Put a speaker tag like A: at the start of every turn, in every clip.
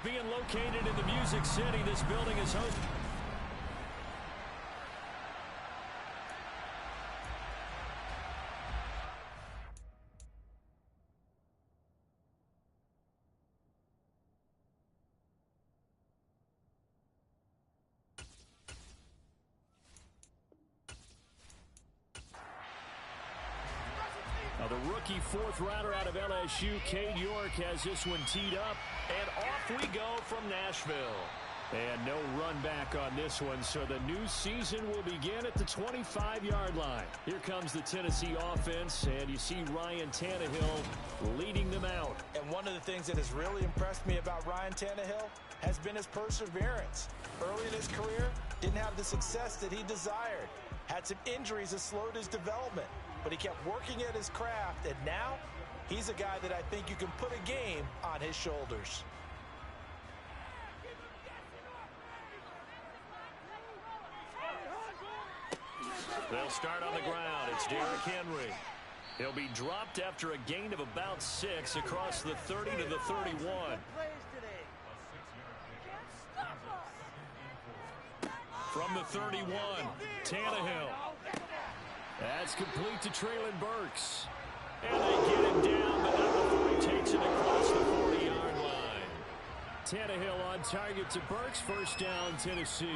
A: Being located in the Music City, this building is hosted. Now the rookie fourth rounder out of LSU, Cade York, has this one teed up. And off we go from Nashville. And no run back on this one, so the new season will begin at the 25-yard line. Here comes the Tennessee offense, and you see Ryan Tannehill leading them out.
B: And one of the things that has really impressed me about Ryan Tannehill has been his perseverance. Early in his career, didn't have the success that he desired. Had some injuries that slowed his development, but he kept working at his craft, and now he's a guy that I think you can put a game on his shoulders.
A: They'll start on the ground. It's Derrick Henry. He'll be dropped after a gain of about 6 across the 30 to the 31. From the 31, Tannehill. That's complete to Treylon Burks. And they get him down, but not before he takes it across the 40-yard line. Tannehill on target to Burks. First down, Tennessee.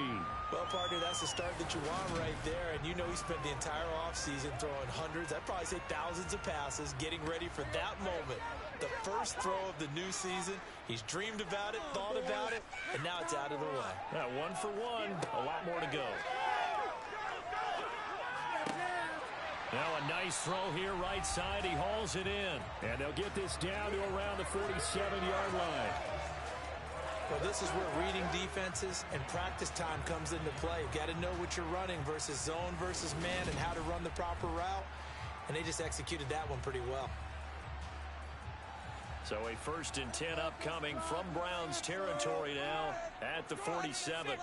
B: Well, partner, that's the start that you want right there. And you know he spent the entire offseason throwing hundreds, I'd probably say thousands of passes, getting ready for that moment. The first throw of the new season. He's dreamed about it, thought about it, and now it's out of the way.
A: Yeah, 1 for 1. A lot more to go. Now a nice throw here right side. He hauls it in. And they'll get this down to around the 47-yard line.
B: Well, this is where reading defenses and practice time comes into play. You've got to know what you're running versus zone versus man and how to run the proper route. And they just executed that one pretty well.
A: So a 1st and 10 upcoming from Browns territory now at the 47.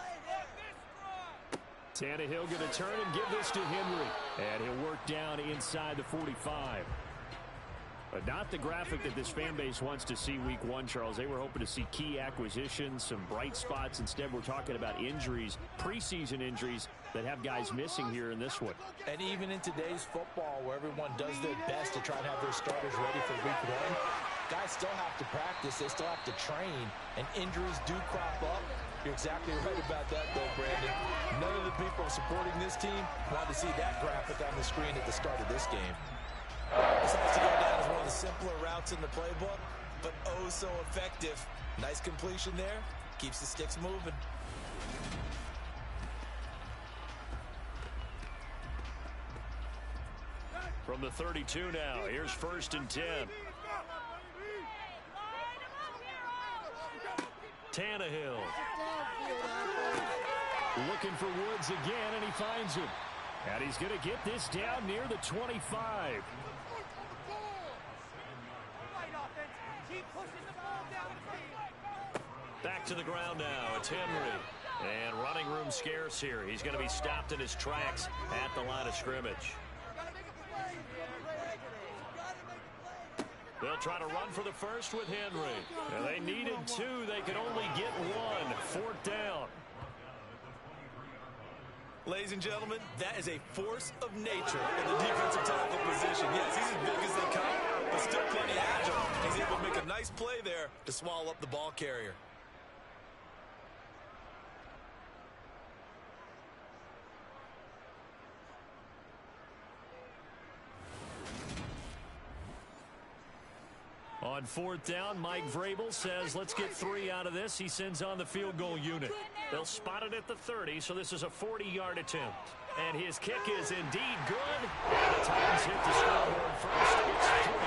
A: Tannehill going to turn and give this to Henry. And he'll work down inside the 45. But not the graphic that this fan base wants to see week 1, Charles. They were hoping to see key acquisitions, some bright spots. Instead, we're talking about injuries, preseason injuries that have guys missing here in this one.
B: And even in today's football, where everyone does their best to try and have their starters ready for week 1, guys still have to practice. They still have to train, and injuries do crop up. You're exactly right about that, though, Brandon. None of the people supporting this team wanted to see that graphic on the screen at the start of this game. This has to go down as one of the simpler routes in the playbook, but oh so effective. Nice completion there. Keeps the sticks moving.
A: From the 32 now, here's 1st and 10. Tannehill. Looking for Woods again, and he finds him. And he's going to get this down near the 25. Back to the ground now. It's Henry. And running room scarce here. He's going to be stopped in his tracks at the line of scrimmage. They'll try to run for the first with Henry. And they needed 2. They could only get 1. 4th down.
B: Ladies and gentlemen, that is a force of nature in the defensive tackle position. Yes, he's as big as they come, but still plenty agile. He's able to make a nice play there to swallow up the ball carrier.
A: On 4th down, Mike Vrabel says, let's get 3 out of this. He sends on the field goal unit. They'll spot it at the 30, so this is a 40-yard attempt. And his kick is indeed good. And the Titans hit the scoreboard first. It's 3-0.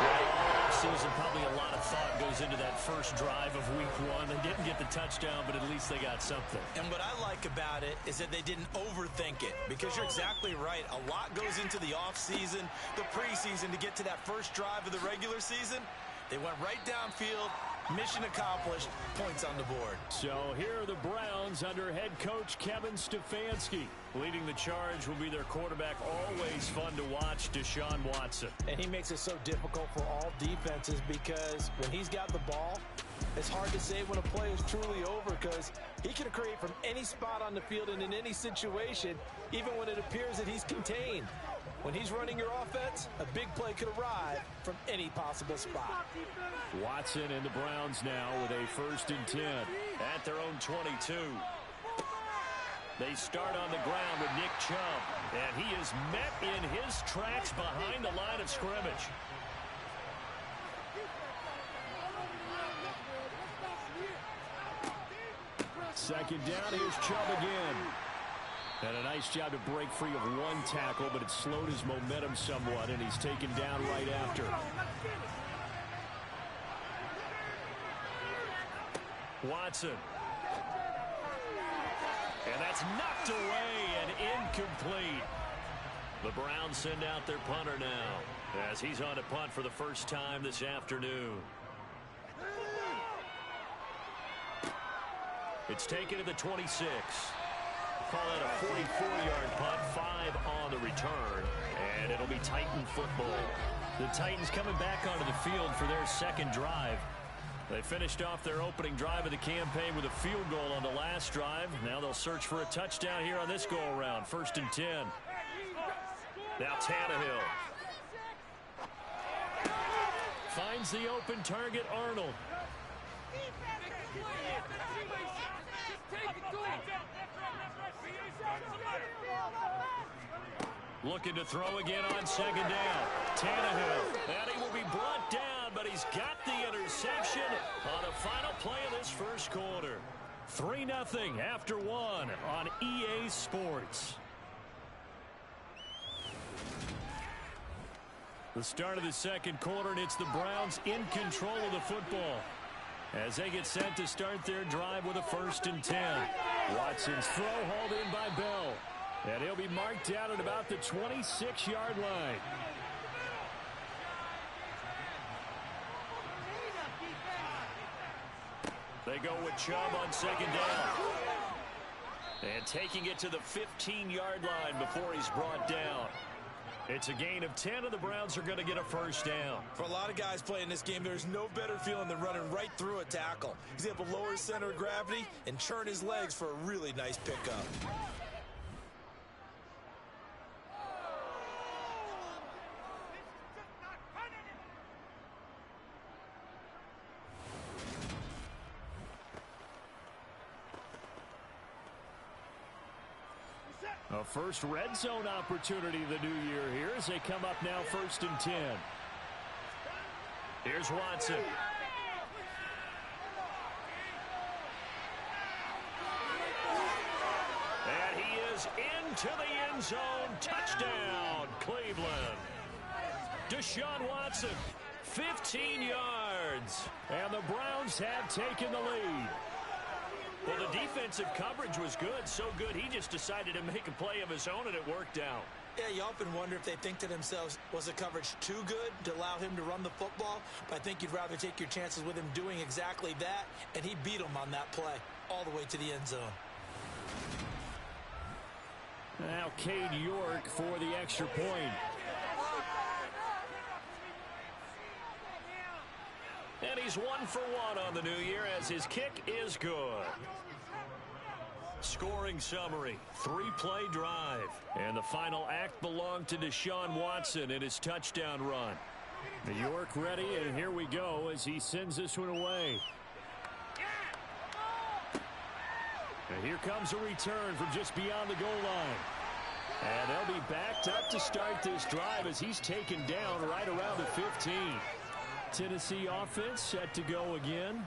A: Well, all season, probably a lot of thought goes into that first drive of week 1. They didn't get the touchdown, but at least they got something.
B: And what I like about it is that they didn't overthink it, because you're exactly right. A lot goes into the offseason, the preseason to get to that first drive of the regular season. They went right downfield. Mission accomplished. Points on the board.
A: So here are the Browns under head coach Kevin Stefanski. Leading the charge will be their quarterback. Always fun to watch, Deshaun Watson.
B: And he makes it so difficult for all defenses, because when he's got the ball, It's hard to say when a play is truly over because he can create from any spot on the field and in any situation, even when it appears that he's contained. When he's running your offense, a big play could arrive from any possible spot.
A: Watson and the Browns now with a 1st and 10 at their own 22. They start on the ground with Nick Chubb, and he is met in his tracks behind the line of scrimmage. Second down, here's Chubb again. And a nice job to break free of one tackle, but it slowed his momentum somewhat, and he's taken down right after. Watson. And that's knocked away and incomplete. The Browns send out their punter now as he's on to punt for the first time this afternoon. It's taken to the 26. Call that a 44-yard punt, 5 on the return, and it'll be Titan football. The Titans coming back onto the field for their second drive. They finished off their opening drive of the campaign with a field goal on the last drive. Now they'll search for a touchdown here on this go-around. 1st and 10. Now Tannehill. Finds the open target, Arnold. Looking to throw again on second down. Tannehill. And he will be brought down, but he's got the interception on the final play of this first quarter. 3-0 after 1 on EA Sports. The start of the second quarter, and it's the Browns in control of the football as they get set to start their drive with a 1st and 10. Watson's throw hauled in by Bell. And he'll be marked down at about the 26-yard line. They go with Chubb on second down. And taking it to the 15-yard line before he's brought down. It's a gain of 10, and the Browns are going to get a first down.
B: For a lot of guys playing this game, there's no better feeling than running right through a tackle. He's able to lower his center of gravity and churn his legs for a really nice pickup.
A: A first red zone opportunity of the new year here as they come up now 1st and 10. Here's Watson. And he is into the end zone. Touchdown, Cleveland. Deshaun Watson, 15 yards. And the Browns have taken the lead. Well, the defensive coverage was good, so good he just decided to make a play of his own, and it worked out.
B: Yeah, you often wonder if they think to themselves, was the coverage too good to allow him to run the football? But I think you'd rather take your chances with him doing exactly that, and he beat him on that play all the way to the end zone.
A: Now Cade York for the extra point. And he's 1 for 1 on the new year as his kick is good. Scoring summary, 3-play drive. And the final act belonged to Deshaun Watson in his touchdown run. New York ready, and here we go as he sends this one away. And here comes a return from just beyond the goal line. And they'll be backed up to start this drive as he's taken down right around the 15. Tennessee offense set to go again.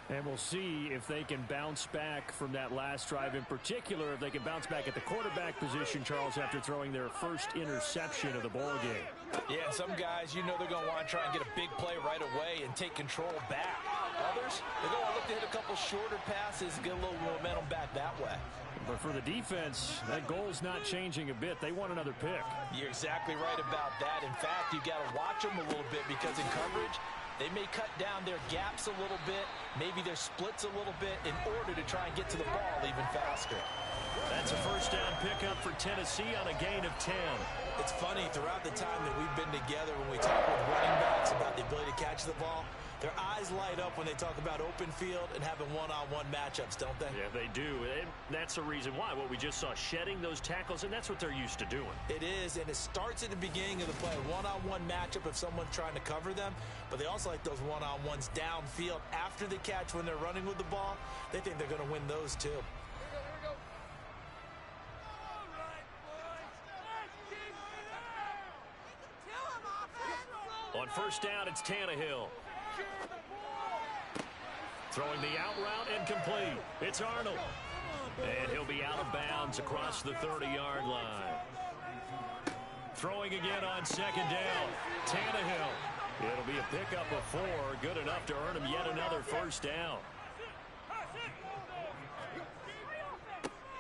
A: And we'll see if they can bounce back from that last drive, in particular, if they can bounce back at the quarterback position, Charles, after throwing their first interception of the ball game.
B: Yeah, and some guys, you know they're going to want to try and get a big play right away and take control back. Others, they're going to look to hit a couple shorter passes and get a little momentum back that way.
A: But for the defense, that goal's not changing a bit. They want another pick.
B: You're exactly right about that. In fact, you've got to watch them a little bit because in coverage, they may cut down their gaps a little bit, maybe their splits a little bit in order to try and get to the ball even faster.
A: That's a first down pickup for Tennessee on a gain of 10.
B: It's funny, throughout the time that we've been together when we talk with running backs about the ability to catch the ball, Their eyes light up when they talk about open field and having one-on-one matchups, don't they?
A: Yeah, they do. And that's the reason why. What we just saw, shedding those tackles, and that's what they're used to doing.
B: It is, and it starts at the beginning of the play. One-on-one matchup if someone's trying to cover them, but they also like those one-on-ones downfield after the catch when they're running with the ball. They think they're going to win those too.
A: On first down, it's Tannehill. Throwing the out route, incomplete. It's Arnold. And he'll be out of bounds across the 30-yard line. Throwing again on second down. Tannehill. It'll be a pickup of 4. Good enough to earn him yet another first down.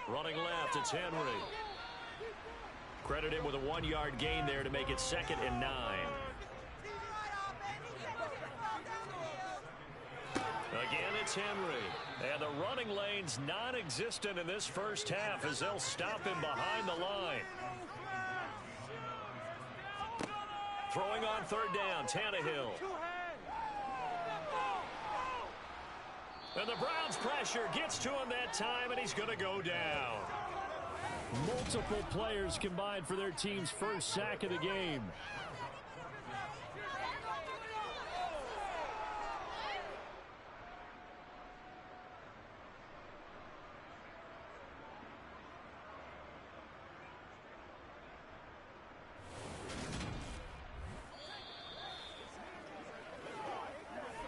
A: Running left, it's Henry. Credit him with a 1-yard gain there to make it 2nd and 9. Again, it's Henry. And the running lane's non-existent in this first half as they'll stop him behind the line. Throwing on third down, Tannehill. And the Browns' pressure gets to him that time, and he's going to go down. Multiple players combined for their team's first sack of the game.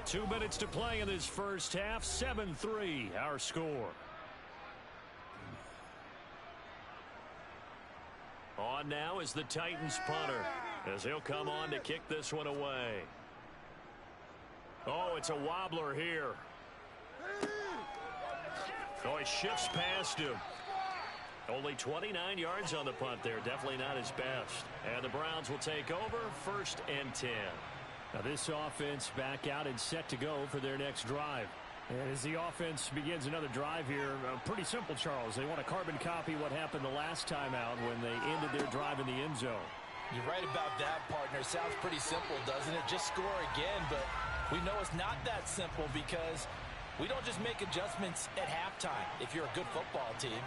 A: Two minutes to play in this first half. 7-3, our score. On now is the Titans punter, as he'll come on to kick this one away. Oh, it's a wobbler here. Oh, he shifts past him. Only 29 yards on the punt there. Definitely not his best. And the Browns will take over, 1st and 10. Now this offense back out and set to go for their next drive. And as the offense begins another drive here, pretty simple, Charles. They want to carbon copy what happened the last time out when they ended their drive in the end zone.
B: You're right about that, partner. Sounds pretty simple, doesn't it? Just score again, but we know it's not that simple because we don't just make adjustments at halftime if you're a good football team.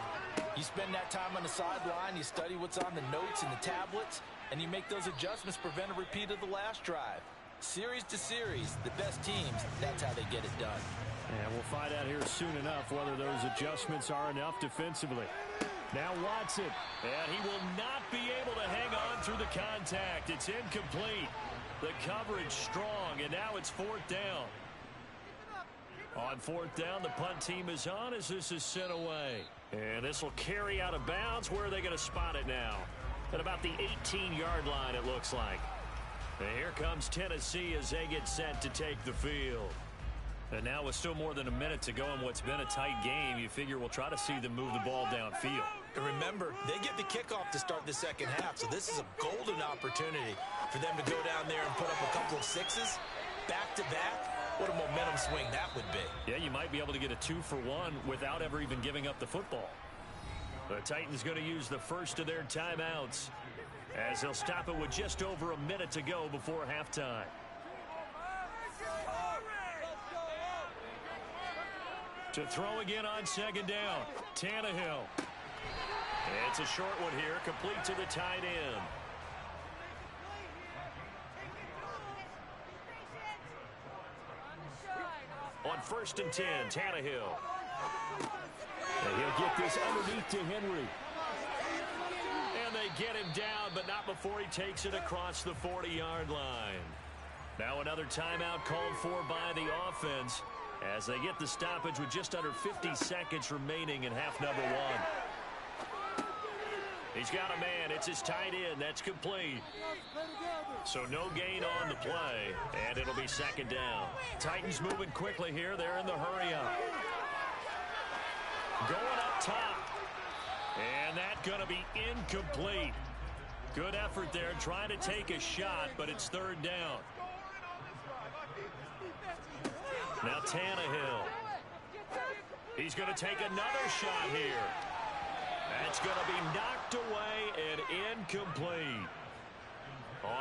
B: You spend that time on the sideline, you study what's on the notes and the tablets, and you make those adjustments to prevent a repeat of the last drive. Series to series, the best teams, that's how they get it done.
A: And we'll find out here soon enough whether those adjustments are enough defensively. Now Watson, and he will not be able to hang on through the contact. It's incomplete. The coverage strong, and now it's 4th down. On 4th down, the punt team is on as this is sent away. And this will carry out of bounds. Where are they going to spot it now? At about the 18-yard line, it looks like. And here comes Tennessee as they get set to take the field. And now with still more than a minute to go in what's been a tight game, you figure we'll try to see them move the ball downfield.
B: And remember, they get the kickoff to start the second half, so this is a golden opportunity for them to go down there and put up a couple of sixes back-to-back. What a momentum swing that would be.
A: Yeah, you might be able to get a 2-for-1 without ever even giving up the football. The Titans going to use the first of their timeouts as they'll stop it with just over a minute to go before halftime. To throw again on second down, Tannehill. It's a short one here, complete to the tight end. On 1st and 10, Tannehill. And he'll get this underneath to Henry. And they get him down, but not before he takes it across the 40-yard line. Now another timeout called for by the offense as they get the stoppage with just under 50 seconds remaining in half number 1. He's got a man. It's his tight end. That's complete. So no gain on the play, and it'll be 2nd down. Titans moving quickly here. They're in the hurry-up. Going up top. And that's going to be incomplete. Good effort there, trying to take a shot, but it's 3rd down. Now Tannehill. He's going to take another shot here. That's going to be knocked away and incomplete.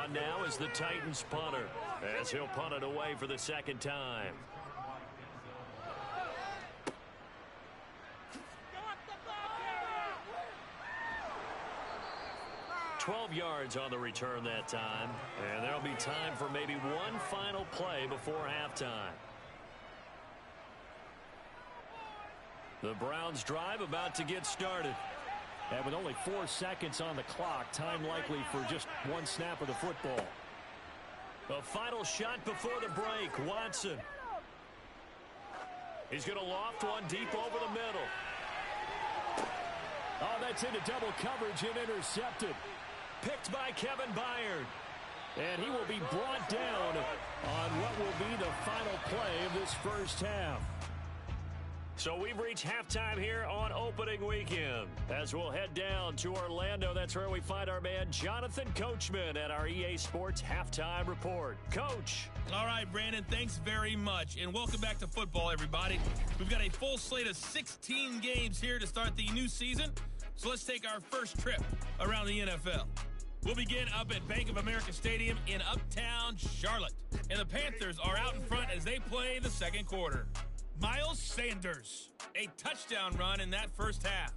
A: On now is the Titans punter, as he'll punt it away for the second time. 12 yards on the return that time, and there'll be time for maybe one final play before halftime. The Browns drive about to get started.
C: And with only 4 seconds on the clock, time likely for just one snap of the football.
A: A final shot before the break. Watson. He's going to loft one deep over the middle.
C: Oh, that's into double coverage and intercepted.
A: Picked by Kevin Byard.
C: And he will be brought down on what will be the final play of this first half.
A: So we've reached halftime here on opening weekend. As we'll head down to Orlando, that's where we find our man Jonathan Coachman at our EA Sports Halftime Report. Coach.
D: All right, Brandon, thanks very much. And welcome back to football, everybody. We've got a full slate of 16 games here to start the new season. So let's take our first trip around the NFL. We'll begin up at Bank of America Stadium in Uptown Charlotte. And the Panthers are out in front as they play the second quarter. Miles Sanders, a touchdown run in that first half.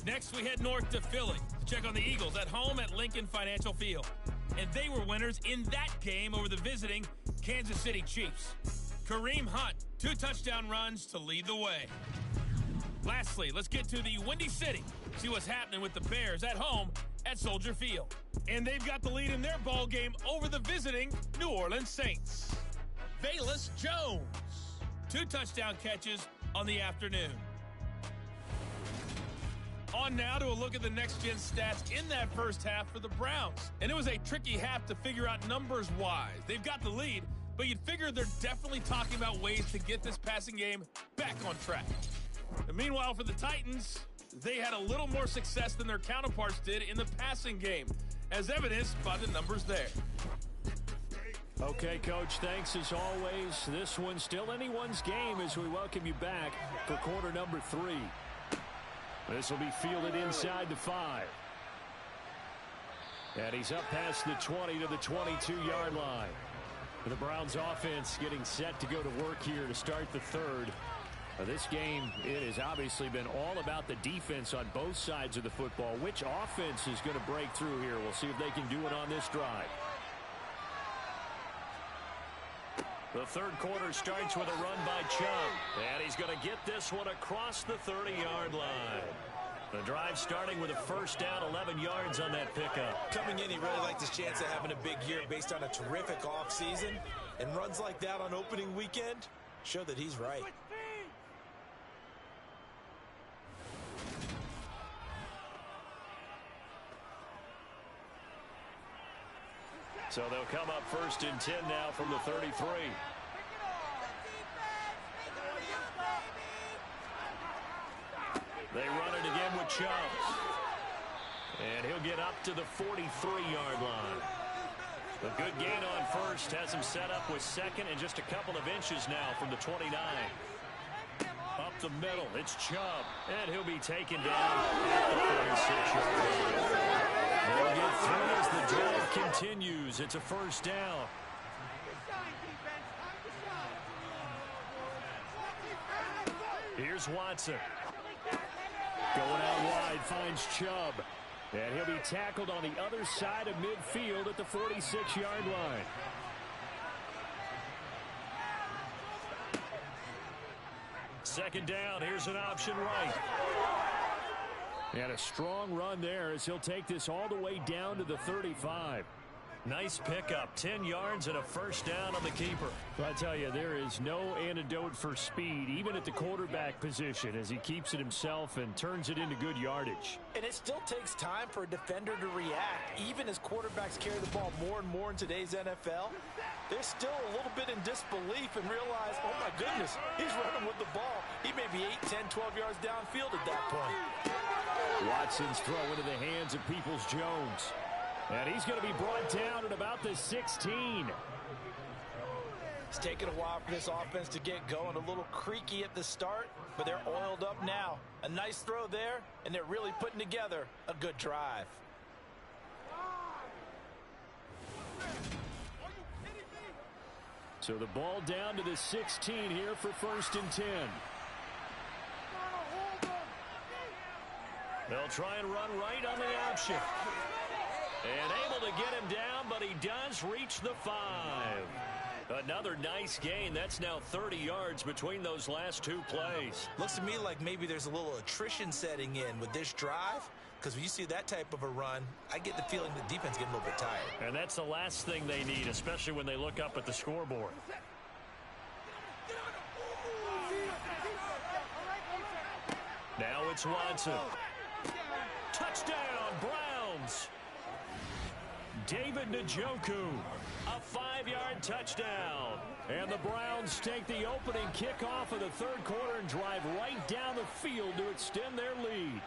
D: Next, we head north to Philly to check on the Eagles at home at Lincoln Financial Field. And they were winners in that game over the visiting Kansas City Chiefs. Kareem Hunt, 2 touchdown runs to lead the way. Lastly, let's get to the Windy City, see what's happening with the Bears at home at Soldier Field. And they've got the lead in their ball game over the visiting New Orleans Saints. Velus Jones, 2 touchdown catches on the afternoon. On now to a look at the next-gen stats in that first half for the Browns. And it was a tricky half to figure out numbers-wise. They've got the lead, but you'd figure they're definitely talking about ways to get this passing game back on track. And meanwhile, for the Titans, they had a little more success than their counterparts did in the passing game, as evidenced by the numbers there.
C: Okay, Coach, thanks as always. This one's still anyone's game as we welcome you back for quarter number 3. This will be fielded inside the 5. And he's up past the 20 to the 22-yard line. The Browns offense getting set to go to work here to start the third. This game, it has obviously been all about the defense on both sides of the football. Which offense is going to break through here? We'll see if they can do it on this drive.
A: The third quarter starts with a run by Chubb. And he's going to get this one across the 30-yard line. The drive starting with a first down, 11 yards on that pickup.
B: Coming in, he really liked his chance of having a big year based on a terrific offseason. And runs like that on opening weekend show that he's right.
A: So they'll come up first and 10 now from the 33. They run it again with Chubb. And he'll get up to the 43-yard line. A good gain on first has him set up with second and just a couple of inches now from the 29. Up the middle, it's Chubb. And he'll be taken down at the 46-yard line. They'll get 3 as the drive continues. It's a first down. Here's Watson. Going out wide, finds Chubb. And he'll be tackled on the other side of midfield at the 46-yard line. Second down, here's an option right. And a strong run there as he'll take this all the way down to the 35. Nice pickup, 10 yards and a first down on the keeper.
C: But I tell you, there is no antidote for speed, even at the quarterback position, as he keeps it himself and turns it into good yardage.
B: And it still takes time for a defender to react, even as quarterbacks carry the ball more and more in today's NFL. They're still a little bit in disbelief and realize, oh my goodness, he's running with the ball. He may be 8, 10, 12 yards downfield at that point.
C: Watson's throw into the hands of Peoples-Jones. And he's going to be brought down at about the 16.
B: It's taken a while for this offense to get going. A little creaky at the start, but they're oiled up now. A nice throw there, and they're really putting together a good drive.
C: So the ball down to the 16 here for 1st and 10.
A: They'll try and run right on the option. And able to get him down, but he does reach the 5. Another nice gain. That's now 30 yards between those last 2 plays.
B: Looks to me like maybe there's a little attrition setting in with this drive, because when you see that type of a run, I get the feeling the defense getting a little bit tired.
A: And that's the last thing they need, especially when they look up at the scoreboard. Now it's Watson. Touchdown, Browns. David Njoku, a 5-yard touchdown.
C: And the Browns take the opening kickoff of the 3rd quarter and drive right down the field to extend their lead.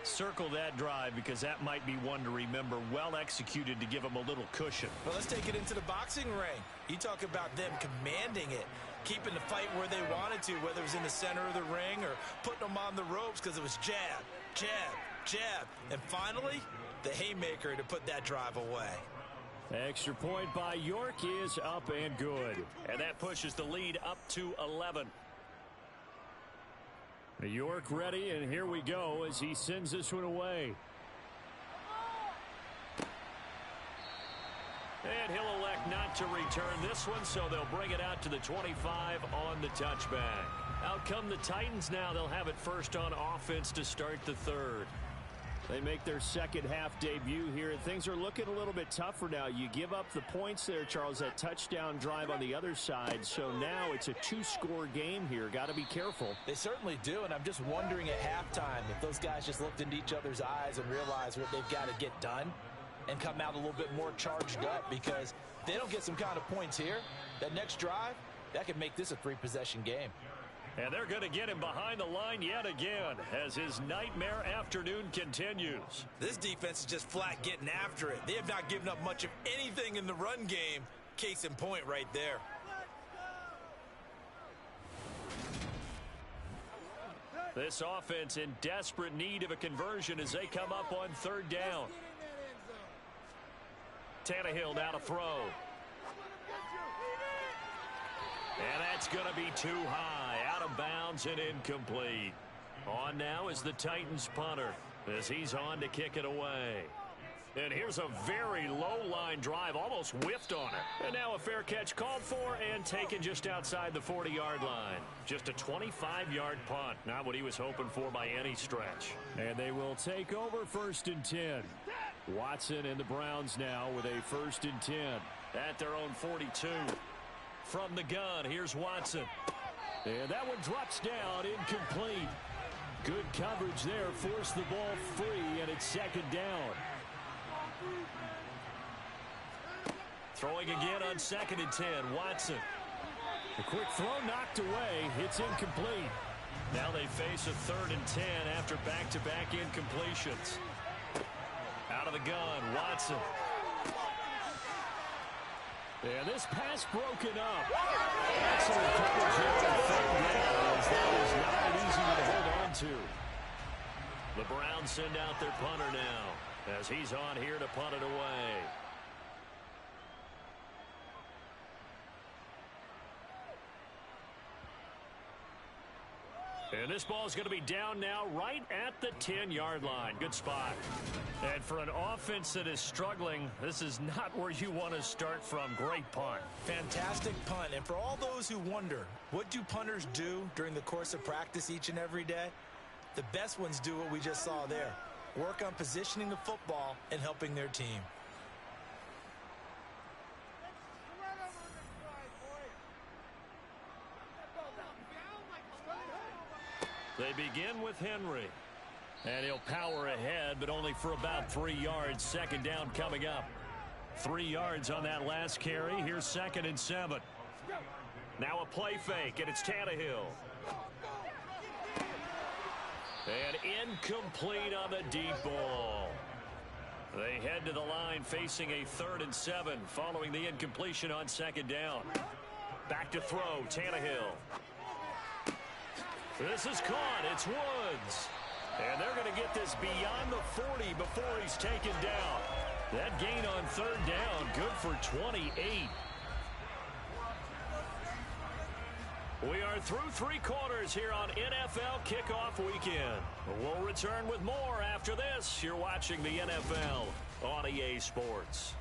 A: Circle that drive because that might be one to remember. Well executed to give them a little cushion.
B: Well, let's take it into the boxing ring. You talk about them commanding it, keeping the fight where they wanted to, whether it was in the center of the ring or putting them on the ropes because it was jab, jab, jab. And finally, the haymaker to put that drive away.
C: Extra point by York is up and good.
A: And that pushes the lead up to 11.
C: York ready, and here we go as he sends this one away.
A: And he'll elect not to return this one, so they'll bring it out to the 25 on the touchback. Out come the Titans now. They'll have it first on offense to start the 3rd.
C: They make their second half debut here. Things are looking a little bit tougher now. You give up the points there, Charles, that touchdown drive on the other side. So now it's a 2-score game here. Got to be careful.
B: They certainly do, and I'm just wondering at halftime if those guys just looked into each other's eyes and realized what they've got to get done and come out a little bit more charged up, because if they don't get some kind of points here, that next drive, that could make this a 3-possession game.
A: And they're going to get him behind the line yet again as his nightmare afternoon continues.
B: This defense is just flat getting after it. They have not given up much of anything in the run game. Case in point right there.
A: This offense in desperate need of a conversion as they come up on 3rd down. Tannehill now to throw. And that's going to be too high, out of bounds and incomplete. On now is the Titans punter as he's on to kick it away. And here's a very low-line drive, almost whiffed on it. And now a fair catch called for and taken just outside the 40-yard line. Just a 25-yard punt, not what he was hoping for by any stretch.
C: And they will take over 1st and 10. Watson and the Browns now with a 1st and 10.
A: At their own 42. From the gun, here's Watson.
C: And that one drops down, incomplete. Good coverage there, forced the ball free, and it's 2nd down.
A: Throwing again on 2nd and 10, Watson.
C: A quick throw knocked away, it's incomplete.
A: Now they face a 3rd and 10 after back-to-back incompletions. Out of the gun, Watson.
C: And this pass broken up. Excellent coverage here on 3rd down, as that is not easy to hold on to.
A: The Browns send out their punter now as he's on here to punt it away. And this ball is going to be down now right at the 10-yard line. Good spot. And for an offense that is struggling, this is not where you want to start from. Great punt.
B: Fantastic punt. And for all those who wonder, what do punters do during the course of practice each and every day? The best ones do what we just saw there. Work on positioning the football and helping their team.
A: They begin with Henry. And he'll power ahead, but only for about 3 yards. 2nd down coming up. 3 yards on that last carry. Here's 2nd and 7. Now a play fake, and it's Tannehill. And incomplete on the deep ball. They head to the line facing a 3rd and 7 following the incompletion on 2nd down. Back to throw, Tannehill. This is caught. It's Woods. And they're going to get this beyond the 40 before he's taken down. That gain on 3rd down, good for 28. We are through 3 quarters here on NFL Kickoff Weekend. We'll return with more after this. You're watching the NFL on EA Sports.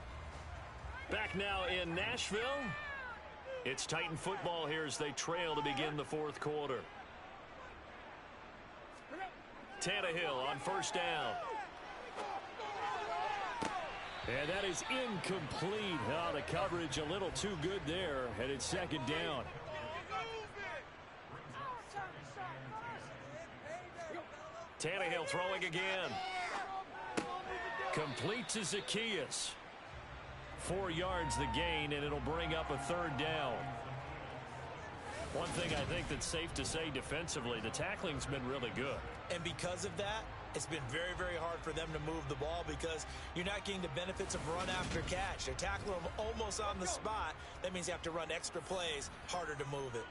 A: Back now in Nashville. It's Titan football here as they trail to begin the 4th quarter. Tannehill on first down. And that is incomplete. Oh, the coverage a little too good there, and it's 2nd down. Tannehill throwing again. Complete to Zaccheaus. 4 yards the gain, and it'll bring up a 3rd down. One thing I think that's safe to say defensively, the tackling's been really good.
B: And because of that, it's been very, very hard for them to move the ball because you're not getting the benefits of run after catch. They're tackling them almost on the spot. That means you have to run extra plays, harder to move it.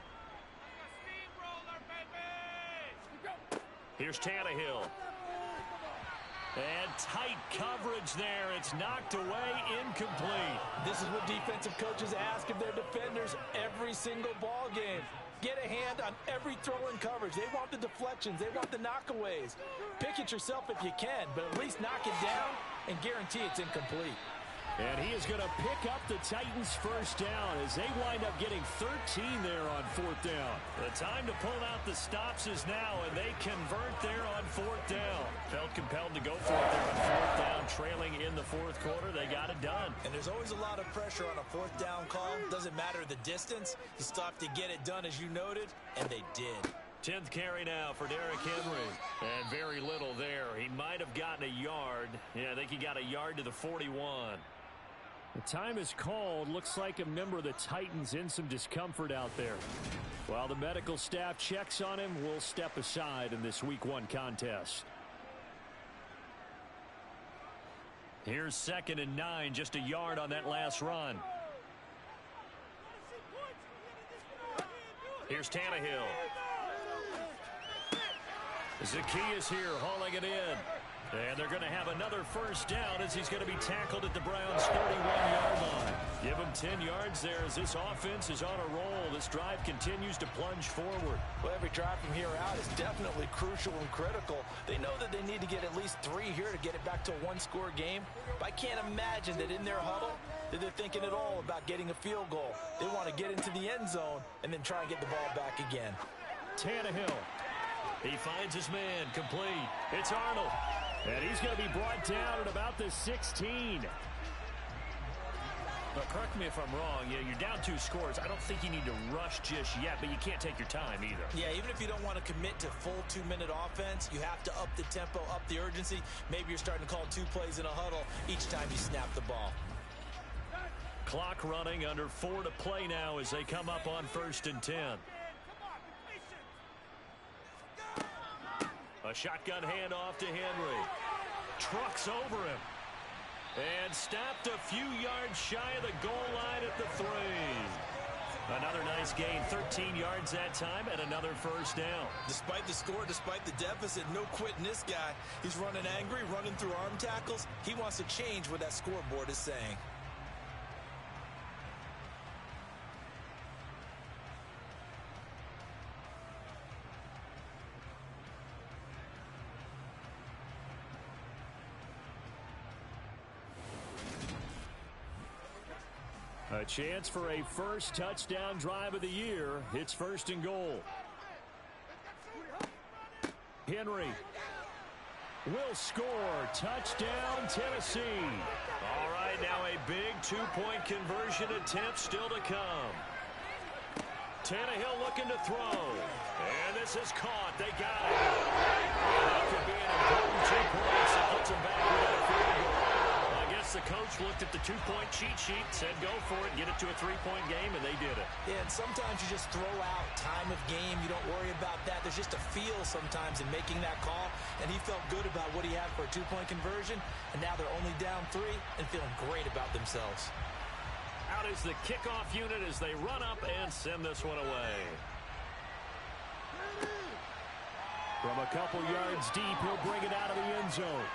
A: Here's Tannehill. And tight coverage there. It's knocked away, incomplete.
B: This is what defensive coaches ask of their defenders every single ball game. Get a hand on every throw in coverage. They want the deflections. They want the knockaways. Pick it yourself if you can, but at least knock it down and guarantee it's incomplete.
A: And he is going to pick up the Titans' first down as they wind up getting 13 there on 4th down. The time to pull out the stops is now, and they convert there on 4th down. Felt compelled to go for it there on 4th down, trailing in the 4th quarter. They got it done.
B: And there's always a lot of pressure on a 4th down call. Doesn't matter the distance. You still have to get it done, as you noted, and they did.
A: 10th carry now for Derrick Henry. And very little there. He might have gotten a yard. Yeah, I think he got a yard to the 41. The time is called. Looks like a member of the Titans in some discomfort out there. While the medical staff checks on him, we'll step aside in this Week 1 contest. Here's 2nd and 9, just a yard on that last run. Here's Tannehill. Zaccheaus here hauling it in. And they're going to have another first down as he's going to be tackled at the Browns' 31-yard line. Give him 10 yards there as this offense is on a roll. This drive continues to plunge forward.
B: Well, every drive from here out is definitely crucial and critical. They know that they need to get at least 3 here to get it back to a 1-score game. But I can't imagine that in their huddle that they're thinking at all about getting a field goal. They want to get into the end zone and then try and get the ball back again.
A: Tannehill. He finds his man complete. It's Arnold. And he's going to be brought down at about the 16. But correct me if I'm wrong. Yeah, you're down 2 scores. I don't think you need to rush just yet, but you can't take your time either.
B: Yeah, even if you don't want to commit to full 2-minute offense, you have to up the tempo, up the urgency. Maybe you're starting to call 2 plays in a huddle each time you snap the ball.
A: Clock running, under 4 to play now as they come up on 1st and 10. A shotgun handoff to Henry. Trucks over him. And stopped a few yards shy of the goal line at the 3. Another nice gain, 13 yards that time, and another first down.
B: Despite the score, despite the deficit, no quitting this guy. He's running angry, running through arm tackles. He wants to change what that scoreboard is saying.
A: A chance for a first touchdown drive of the year. It's 1st and goal. Henry will score. Touchdown, Tennessee. All right, now a big 2-point conversion attempt still to come. Tannehill looking to throw. And this is caught. They got it. And that could be an important 2 points that gets them back with a field goal. The coach looked at the 2-point cheat sheet, said go for it, get it to a 3-point game, and they did it.
B: Yeah, and sometimes you just throw out time of game. You don't worry about that. There's just a feel sometimes in making that call, and he felt good about what he had for a 2-point conversion, and now they're only down 3 and feeling great about themselves.
A: Out is the kickoff unit as they run up and send this one away. From a couple yards deep, he'll bring it out of the end zone.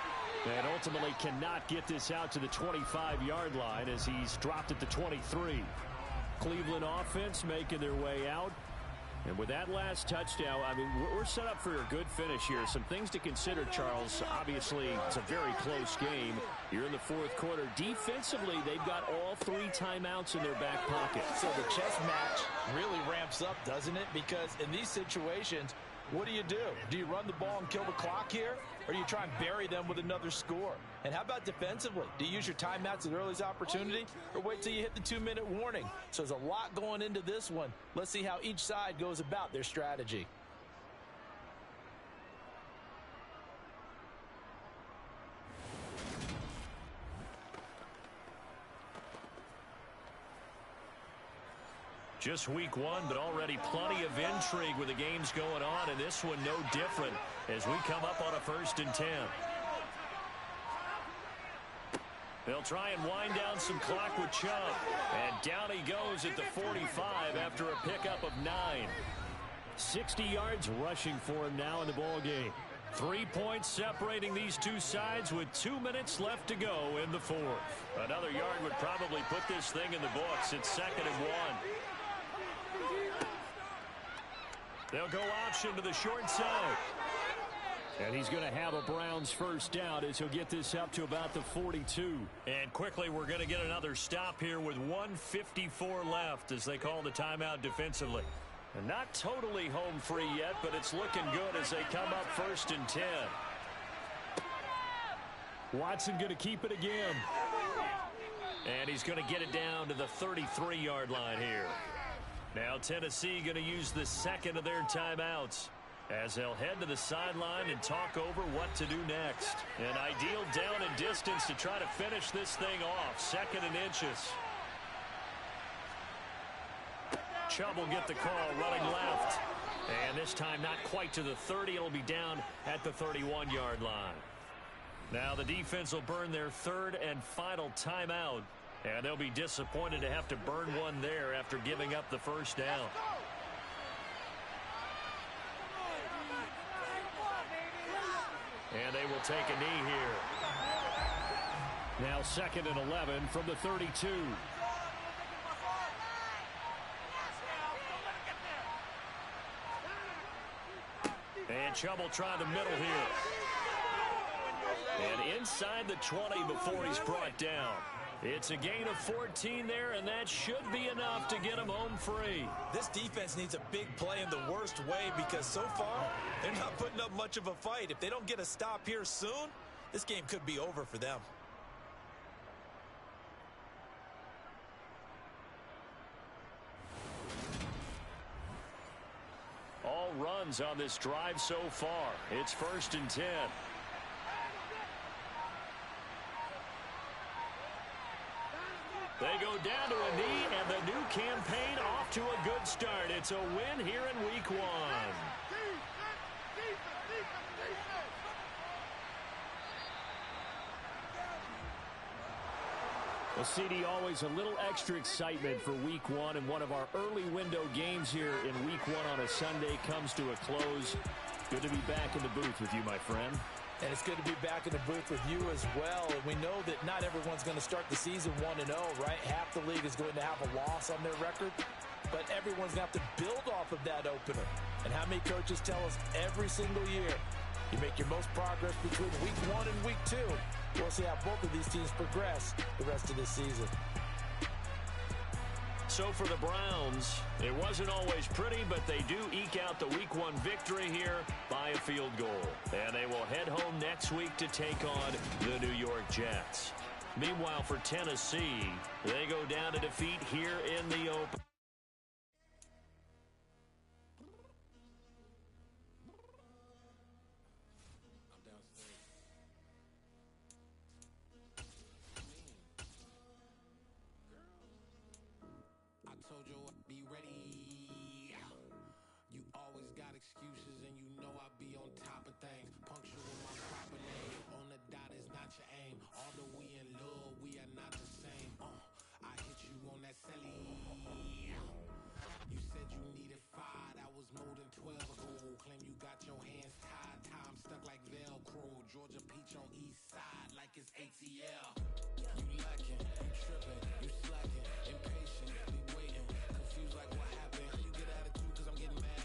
A: And ultimately cannot get this out to the 25-yard line as he's dropped at the 23. Cleveland offense making their way out.
C: And with that last touchdown, I mean, we're set up for a good finish here. Some things to consider, Charles. Obviously, it's a very close game. You're in the fourth quarter. Defensively, they've got all 3 timeouts in their back pocket.
B: So the chess match really ramps up, doesn't it? Because in these situations, what do? Do you run the ball and kill the clock here? Or do you try and bury them with another score? And how about defensively? Do you use your timeouts at the earliest opportunity? Or wait till you hit the 2-minute warning? So there's a lot going into this one. Let's see how each side goes about their strategy.
A: Just week 1, but already plenty of intrigue with the games going on, and this one no different as we come up on a 1st and 10. They'll try and wind down some clock with Chubb, and down he goes at the 45 after a pickup of 9. 60 yards rushing for him now in the ball game. 3 points separating these two sides with 2 minutes left to go in the 4th. Another yard would probably put this thing in the books. It's 2nd and 1. They'll go option to the short side. And he's going to have a Browns first down as he'll get this up to about the 42. And quickly we're going to get another stop here with 1:54 left as they call the timeout defensively. And not totally home free yet, but it's looking good as they come up 1st and 10. Watson going to keep it again. And he's going to get it down to the 33-yard line here. Now Tennessee going to use the 2nd of their timeouts as they'll head to the sideline and talk over what to do next. An ideal down and distance to try to finish this thing off. 2nd and inches. Chubb will get the call running left. And this time not quite to the 30. It'll be down at the 31-yard line. Now the defense will burn their 3rd and final timeout. And they'll be disappointed to have to burn one there after giving up the first down. And they will take a knee here. Now 2nd and 11 from the 32. And Chubb will try the middle here. And inside the 20 before he's brought down. It's a gain of 14 there, and that should be enough to get him home free.
B: This defense needs a big play in the worst way because so far, they're not putting up much of a fight. If they don't get a stop here soon, this game could be over for them.
A: All runs on this drive so far. It's 1st and 10. They go down to a knee, and the new campaign off to a good start. It's a win here in week 1. Well, CD, always a little extra excitement for week 1, and one of our early window games here in week 1 on a Sunday comes to a close. Good to be back in the booth with you, my friend.
B: And it's good to be back in the booth with you as well. And we know that not everyone's going to start the season 1-0, right? Half the league is going to have a loss on their record. But everyone's going to have to build off of that opener. And how many coaches tell us every single year, you make your most progress between week 1 and week 2. We'll see how both of these teams progress the rest of this season.
A: So for the Browns, it wasn't always pretty, but they do eke out the week 1 victory here by a field goal. And they will head home next week to take on the New York Jets. Meanwhile, for Tennessee, they go down to defeat here in the open.
E: Excuses and you know I be on top of things. Punctual with my proper name. On the dot is not your aim. Although we in love, we are not the same. I hit you on that celly. You said you needed 5, that was more than 12 ago. Claim you got your hands tied. Time stuck like Velcro. Georgia Peach on east side like it's ATL. You lacking, you tripping, you slacking, impatient, we waiting. Confused like what happened. You get attitude cause I'm getting mad.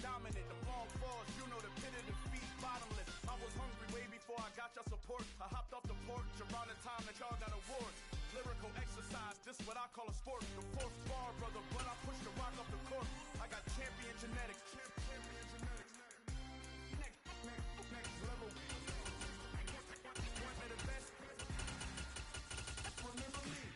F: dominant. The long falls, you know the pit of defeat, bottomless. I was hungry way before I got your support. I hopped off the porch around the time that y'all got awards. Lyrical exercise, this what I call a sport. The fourth bar, brother, but I push the rock off the court. I got champion genetics. Next level. One of the best. Remember me.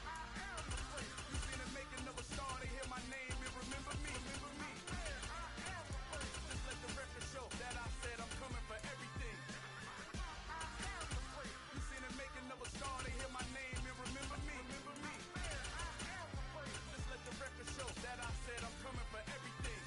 F: I am the first. You see the making of a star, they hear my name and remember me. Remember me. I am the first. Just let the record show that I said I'm coming for everything. I am the first. You see the making of a star, they hear my name and remember me. Remember me. I am the first. Just let the record show that I said I'm coming for everything.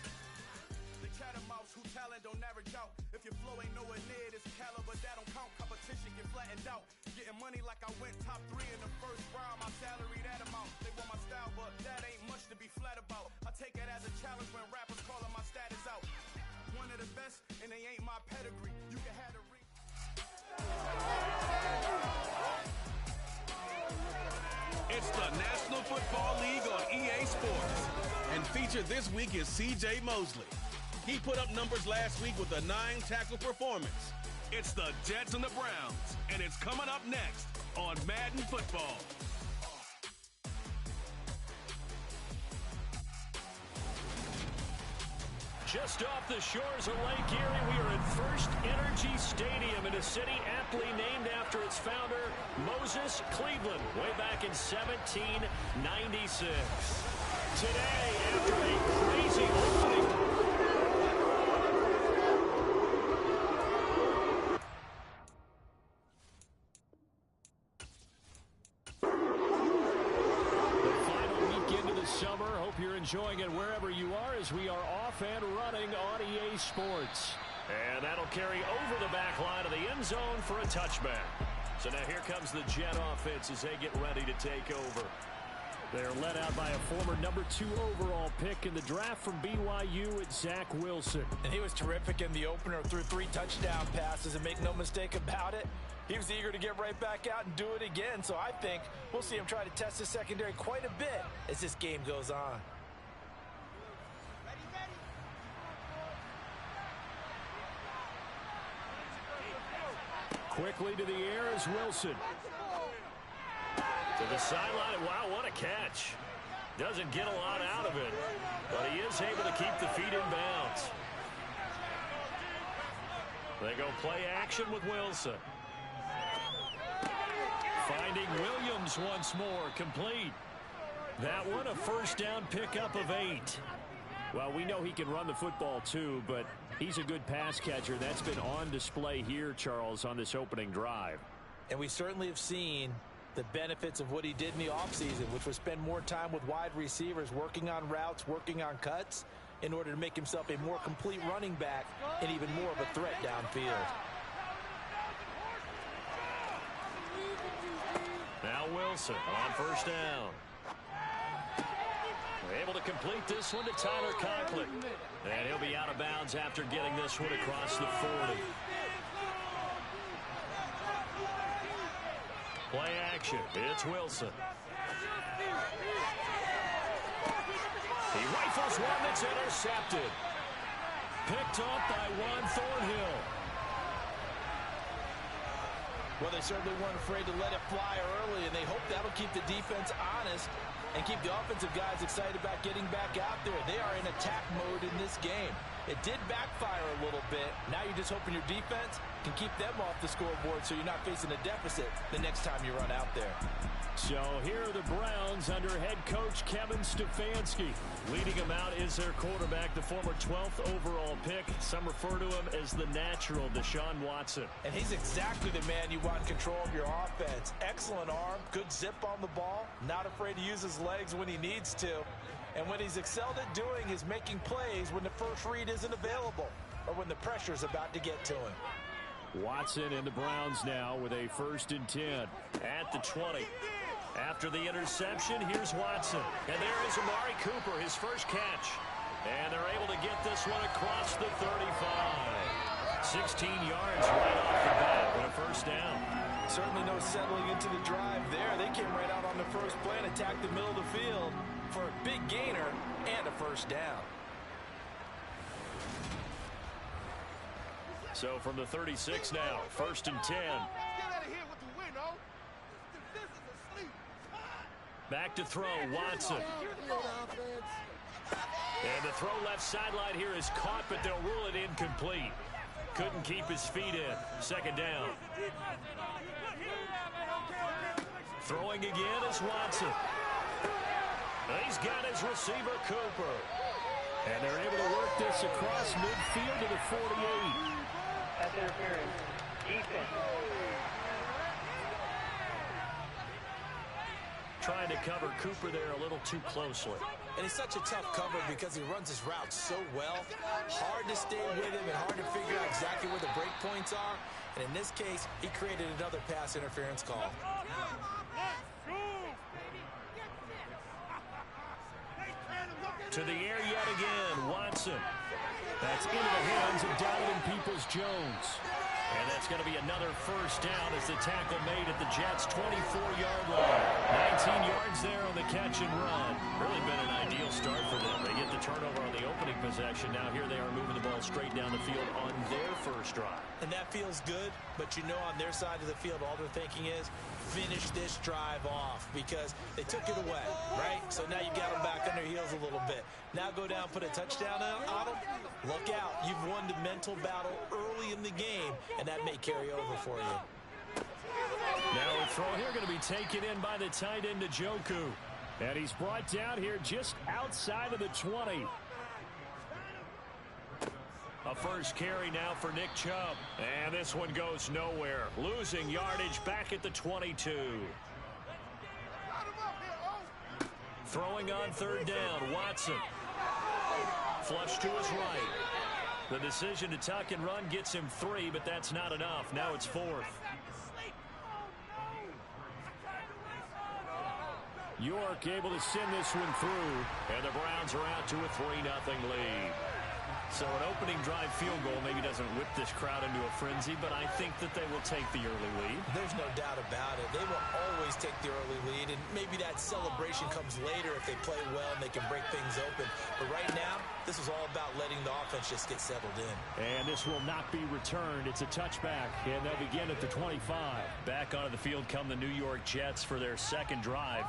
F: The catamounts who talent don't average out. If your flow ain't nowhere near this caliber, that don't count. Competition get flattened out. Getting money like I went top 3 in the first round. My salary that amount. They want my style, but that ain't much to be flat about. I take it as a challenge when rappers calling my status out. One of the best, and they ain't my pedigree. You can have the ring.
G: It's the National Football League on EA Sports. And featured this week is C.J. Mosley. He put up numbers last week with a 9-tackle performance. It's the Jets and the Browns, and it's coming up next on Madden Football.
A: Just off the shores of Lake Erie, we are at First Energy Stadium in a city aptly named after its founder, Moses Cleveland, way back in 1796. Today, after a crazy opening... Summer. Hope you're enjoying it wherever you are as we are off and running on EA Sports. And that'll carry over the back line of the end zone for a touchback. So now here comes the Jet offense as they get ready to take over. They're led out by a former number 2 overall pick in the draft from BYU, it's Zach Wilson.
B: And he was terrific in the opener, threw 3 touchdown passes, and make no mistake about it, he was eager to get right back out and do it again. So I think we'll see him try to test the secondary quite a bit as this game goes on.
A: Quickly to the air is Wilson. To the sideline. Wow, what a catch. Doesn't get a lot out of it, but he is able to keep the feet in bounds. They go play action with Wilson. Finding Williams once more, complete. That one a first down pickup of 8. Well, we know he can run the football too, but he's a good pass catcher. That's been on display here, Charles, on this opening drive.
B: And we certainly have seen the benefits of what he did in the offseason, which was spend more time with wide receivers, working on routes, working on cuts, in order to make himself a more complete running back and even more of a threat downfield.
A: Now Wilson on first down. Able to complete this one to Tyler Conklin. And he'll be out of bounds after getting this one across the 40. Play action. It's Wilson. He rifles one that's intercepted. Picked up by Juan Thornhill.
B: Well, they certainly weren't afraid to let it fly early, and they hope that'll keep the defense honest and keep the offensive guys excited about getting back out there. They are in attack mode in this game. It did backfire a little bit. Now you're just hoping your defense can keep them off the scoreboard so you're not facing a deficit the next time you run out there.
A: So here are the Browns under head coach Kevin Stefanski. Leading them out is their quarterback, the former 12th overall pick. Some refer to him as the natural, Deshaun Watson.
B: And he's exactly the man you want in control of your offense. Excellent arm, good zip on the ball, not afraid to use his legs when he needs to. And what he's excelled at doing is making plays when the first read isn't available or when the pressure's about to get to him.
A: Watson and the Browns now with a 1st and 10 at the 20. After the interception, here's Watson. And there is Amari Cooper, his first catch. And they're able to get this one across the 35. 16 yards right off the bat with a first down.
B: Certainly no settling into the drive there. They came right out on the first play and attacked the middle of the field for a big gainer and a first down.
A: So from the 36 now, 1st and 10. Back to throw, Watson. And the throw left sideline here is caught, but they'll rule it incomplete. Couldn't keep his feet in. 2nd down. Throwing again is Watson. He's got his receiver, Cooper.
C: And they're able to work this across midfield to the 48.
H: That's interference. Defense.
A: Trying to cover Cooper there a little too closely.
B: And it's such a tough cover because he runs his route so well. Hard to stay with him and hard to figure out exactly where the break points are. And in this case, he created another pass interference call.
A: To the air yet again, Watson. That's into the hands of Donovan Peoples-Jones. And that's going to be another 1st down as the tackle made at the Jets' 24-yard line. 19 yards there on the catch and run. Really been an ideal start for them. They get the turnover on the opening possession. Now here they are moving the ball straight down the field on their 1st drive.
B: And that feels good, but you know on their side of the field, all they're thinking is finish this drive off because they took it away, right? So now you got them back on their heels a little bit. Now go down, put a touchdown on them. Look out. You've won the mental battle early in the game, and that may carry over for you.
A: Now a throw here going to be taken in by the tight end, Njoku.
C: And he's brought down here just outside of the 20.
A: A 1st carry now for Nick Chubb. And this one goes nowhere. Losing yardage back at the 22. Throwing on 3rd down, Watson. Flush to his right. The decision to tuck and run gets him 3, but that's not enough. Now it's 4th.
C: York able to send this one through.
A: And the Browns are out to a 3-0 lead. So an opening drive field goal maybe doesn't whip this crowd into a frenzy, but I think that they will take the early lead.
B: There's no doubt about it. They will always take the early lead, and maybe that celebration comes later if they play well and they can break things open. But right now, this is all about letting the offense just get settled in.
C: And this will not be returned. It's a touchback, and they'll begin at the 25.
A: Back onto the field come the New York Jets for their 2nd drive.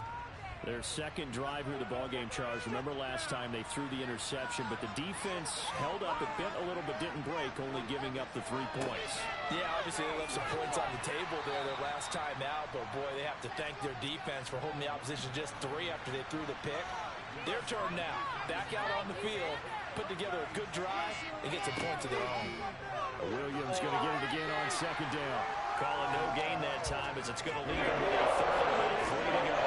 C: Their 2nd drive here of the ballgame, Charles. Remember last time they threw the interception, but the defense held up. It bent a little but didn't break, only giving up the 3 points.
B: Yeah, obviously they left some points on the table there their last time out, but boy, they have to thank their defense for holding the opposition just 3 after they threw the pick. Their turn now. Back out on the field, put together a good drive, and get some points of their own.
C: Williams going to get it again on 2nd down.
A: Calling no gain that time as it's going to leave him with a 3rd and 3 to go.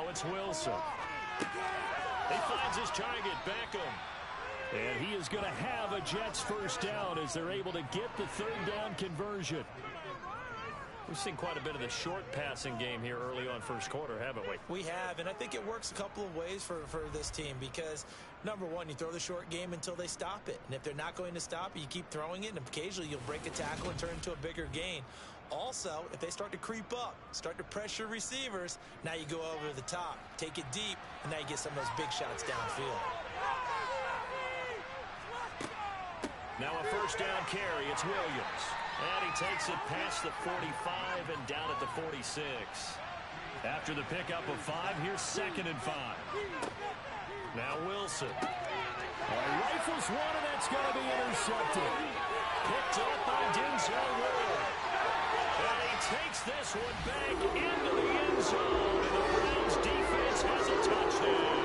A: It's Wilson. He finds his target, Beckham.
C: And he is going to have a Jets 1st down as they're able to get the 3rd down conversion.
A: We've seen quite a bit of the short passing game here early on 1st quarter, haven't we?
B: We have, and I think it works a couple of ways for this team because, number one, you throw the short game until they stop it. And if they're not going to stop it, you keep throwing it, and occasionally you'll break a tackle and turn it into a bigger gain. Also, if they start to creep up, start to pressure receivers, now you go over the top, take it deep, and now you get some of those big shots downfield.
A: Now a 1st down carry. It's Williams. And he takes it past the 45 and down at the 46. After the pickup of 5, here's 2nd and 5. Now Wilson.
C: Rifles one, and that's going to be intercepted.
A: Picked up by Denzel Ward. And he takes this one back into the end zone. And the Browns defense has a touchdown.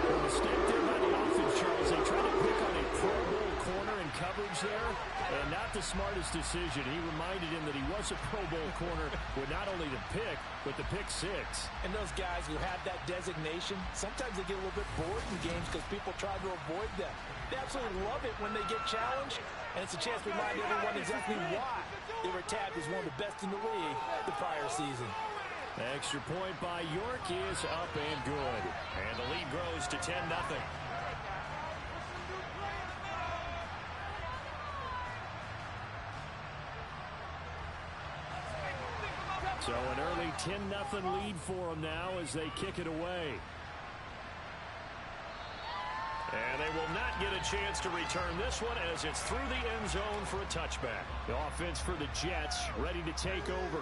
C: A mistake there by the offense, Charles. They tried to pick on a Pro Bowl corner in coverage there, and not the smartest decision. He reminded him that he was a Pro Bowl corner with not only the pick, but the pick 6.
B: And those guys who have that designation, sometimes they get a little bit bored in games because people try to avoid them. They absolutely love it when they get challenged, and it's a chance to remind everyone exactly why they were tagged as one of the best in the league the prior season.
C: Extra point by York is up and good.
A: And the lead grows to 10-0.
C: So an early 10-0 lead for them now as they kick it away.
A: And they will not get a chance to return this one as it's through the end zone for a touchback.
C: The offense for the Jets ready to take over.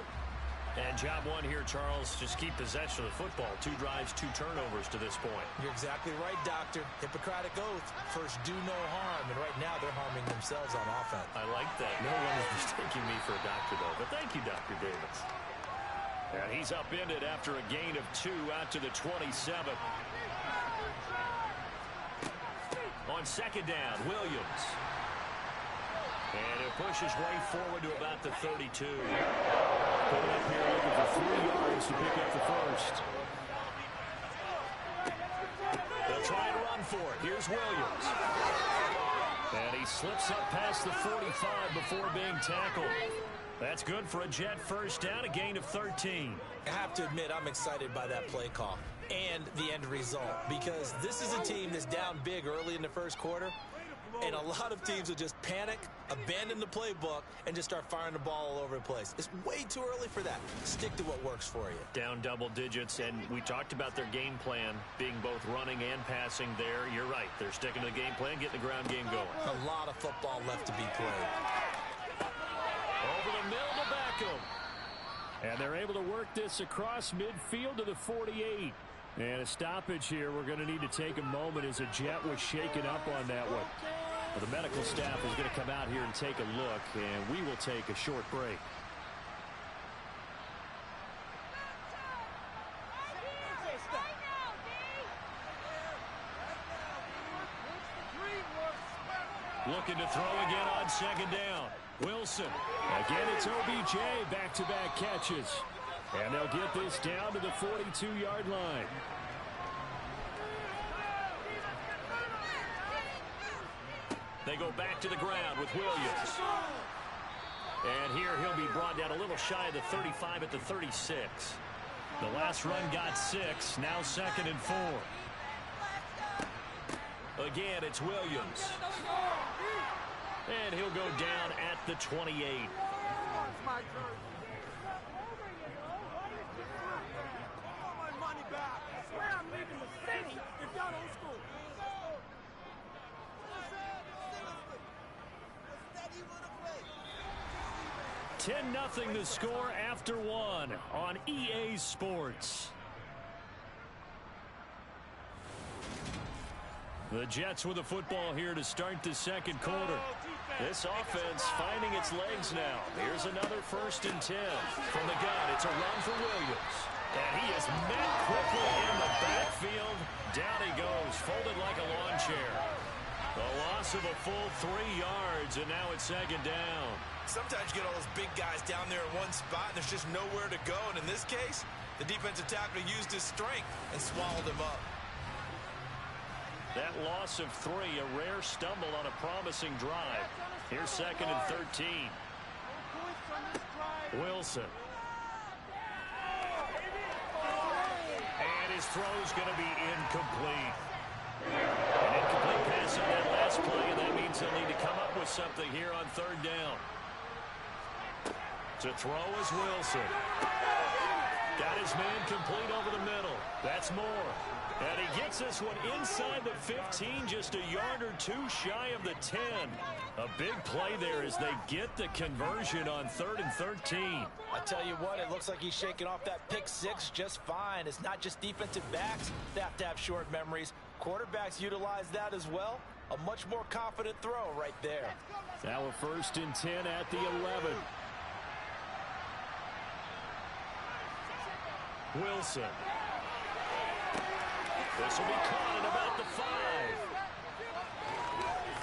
A: And job one here, Charles, just keep possession of the football. 2 drives, 2 turnovers to this point.
B: You're exactly right, Doctor. Hippocratic oath. First, do no harm. And right now, they're harming themselves on offense.
A: I like that. No one is mistaking me for a doctor, though. But thank you, Dr. Davis. And he's upended after a gain of 2 out to the 27. On second down, Williams. And it pushes way forward to about the 32.
C: Put up here looking for 3 yards to pick up the first.
A: They'll try and run for it. Here's Williams. And he slips up past the 45 before being tackled. That's good for a Jet first down, a gain of 13.
B: I have to admit, I'm excited by that play call and the end result, because this is a team that's down big early in the first quarter, and a lot of teams will just panic, abandon the playbook, and just start firing the ball all over the place. It's way too early for that. Stick to what works for you.
A: Down double digits, and we talked about their game plan being both running and passing there. You're right. They're sticking to the game plan, getting the ground game going.
B: A lot of football left to be played.
A: Over the middle to Beckham.
C: And they're able to work this across midfield to the 48. And a stoppage here. We're going to need to take a moment as a Jet was shaken up on that one. Well, the medical staff is going to come out here and take a look, and we will take a short break.
A: Looking to throw again on second down. Wilson.
C: Again, it's OBJ, back-to-back catches. And they'll get this down to the 42-yard line.
A: They go back to the ground with Williams. And here he'll be brought down a little shy of the 35 at the 36. The last run got 6, now 2nd and 4. Again, it's Williams. And he'll go down at the 28.
F: I swear I'm leaving the city if y'all don't school.
A: 10-0 the score after 1 on EA Sports. The Jets with the football here to start the second quarter. This offense finding its legs now. Here's another 1st and 10. From the gun, it's a run for Williams. And he is met quickly in the backfield. Down he goes, folded like a lawn chair. The loss of a full 3 yards, and now it's 2nd down.
B: Sometimes you get all those big guys down there in one spot, and there's just nowhere to go. And in this case, the defensive tackle used his strength and swallowed him up.
A: That loss of 3, a rare stumble on a promising drive. Here's 2nd and 13. Wilson. And his throw's going to be incomplete. An incomplete pass on that last play, and that means they'll need to come up with something here on 3rd down. To throw is Wilson. Got his man complete over the middle. That's Moore. And he gets this one inside the 15, just a yard or 2 shy of the 10. A big play there as they get the conversion on 3rd and 13.
B: I tell you what, it looks like he's shaking off that pick 6 just fine. It's not just defensive backs that have to have short memories. Quarterbacks utilize that as well. A much more confident throw right there.
C: Now a 1st and 10 at the 11.
A: Wilson. This will be caught at about the 5.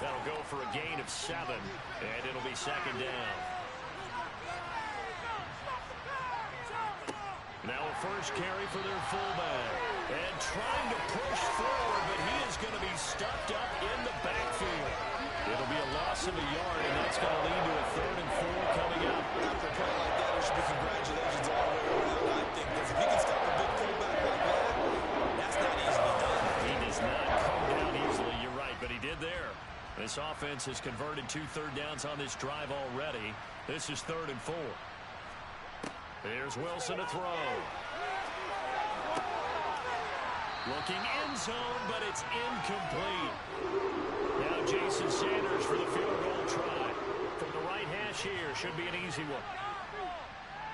A: That'll go for a gain of 7, and it'll be 2nd down. Now a first carry for their fullback. And trying to push forward, but he is going to be stuffed up in the backfield. It'll be a loss of a yard, and that's going to lead to a 3rd and 4 coming up.
B: After a play like that, there should be congratulations all the way around, I think. Because if he can stop a big fullback like that, that's not easily done.
A: He does not come down easily, you're right, but he did there. This offense has converted 2 third downs on this drive already. This is 3rd and 4. Here's Wilson to throw. Looking end zone, but it's incomplete. Now Jason Sanders for the field goal try. From the right hash here, should be an easy one.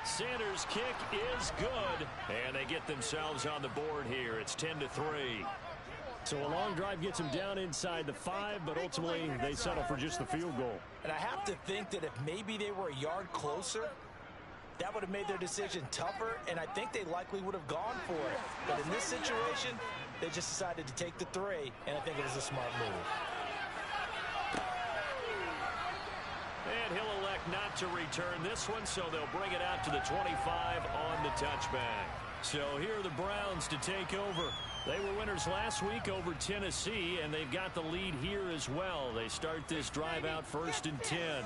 A: Sanders' kick is good, and they get themselves on the board here. It's 10-3.
C: So a long drive gets them down inside the 5, but ultimately they settle for just the field goal.
B: And I have to think that if maybe they were a yard closer, that would have made their decision tougher, and I think they likely would have gone for it. But in this situation, they just decided to take the 3, and I think it was a smart move.
A: And he'll elect not to return this one, so they'll bring it out to the 25 on the touchback. So here are the Browns to take over. They were winners last week over Tennessee, and they've got the lead here as well. They start this drive out 1st and 10.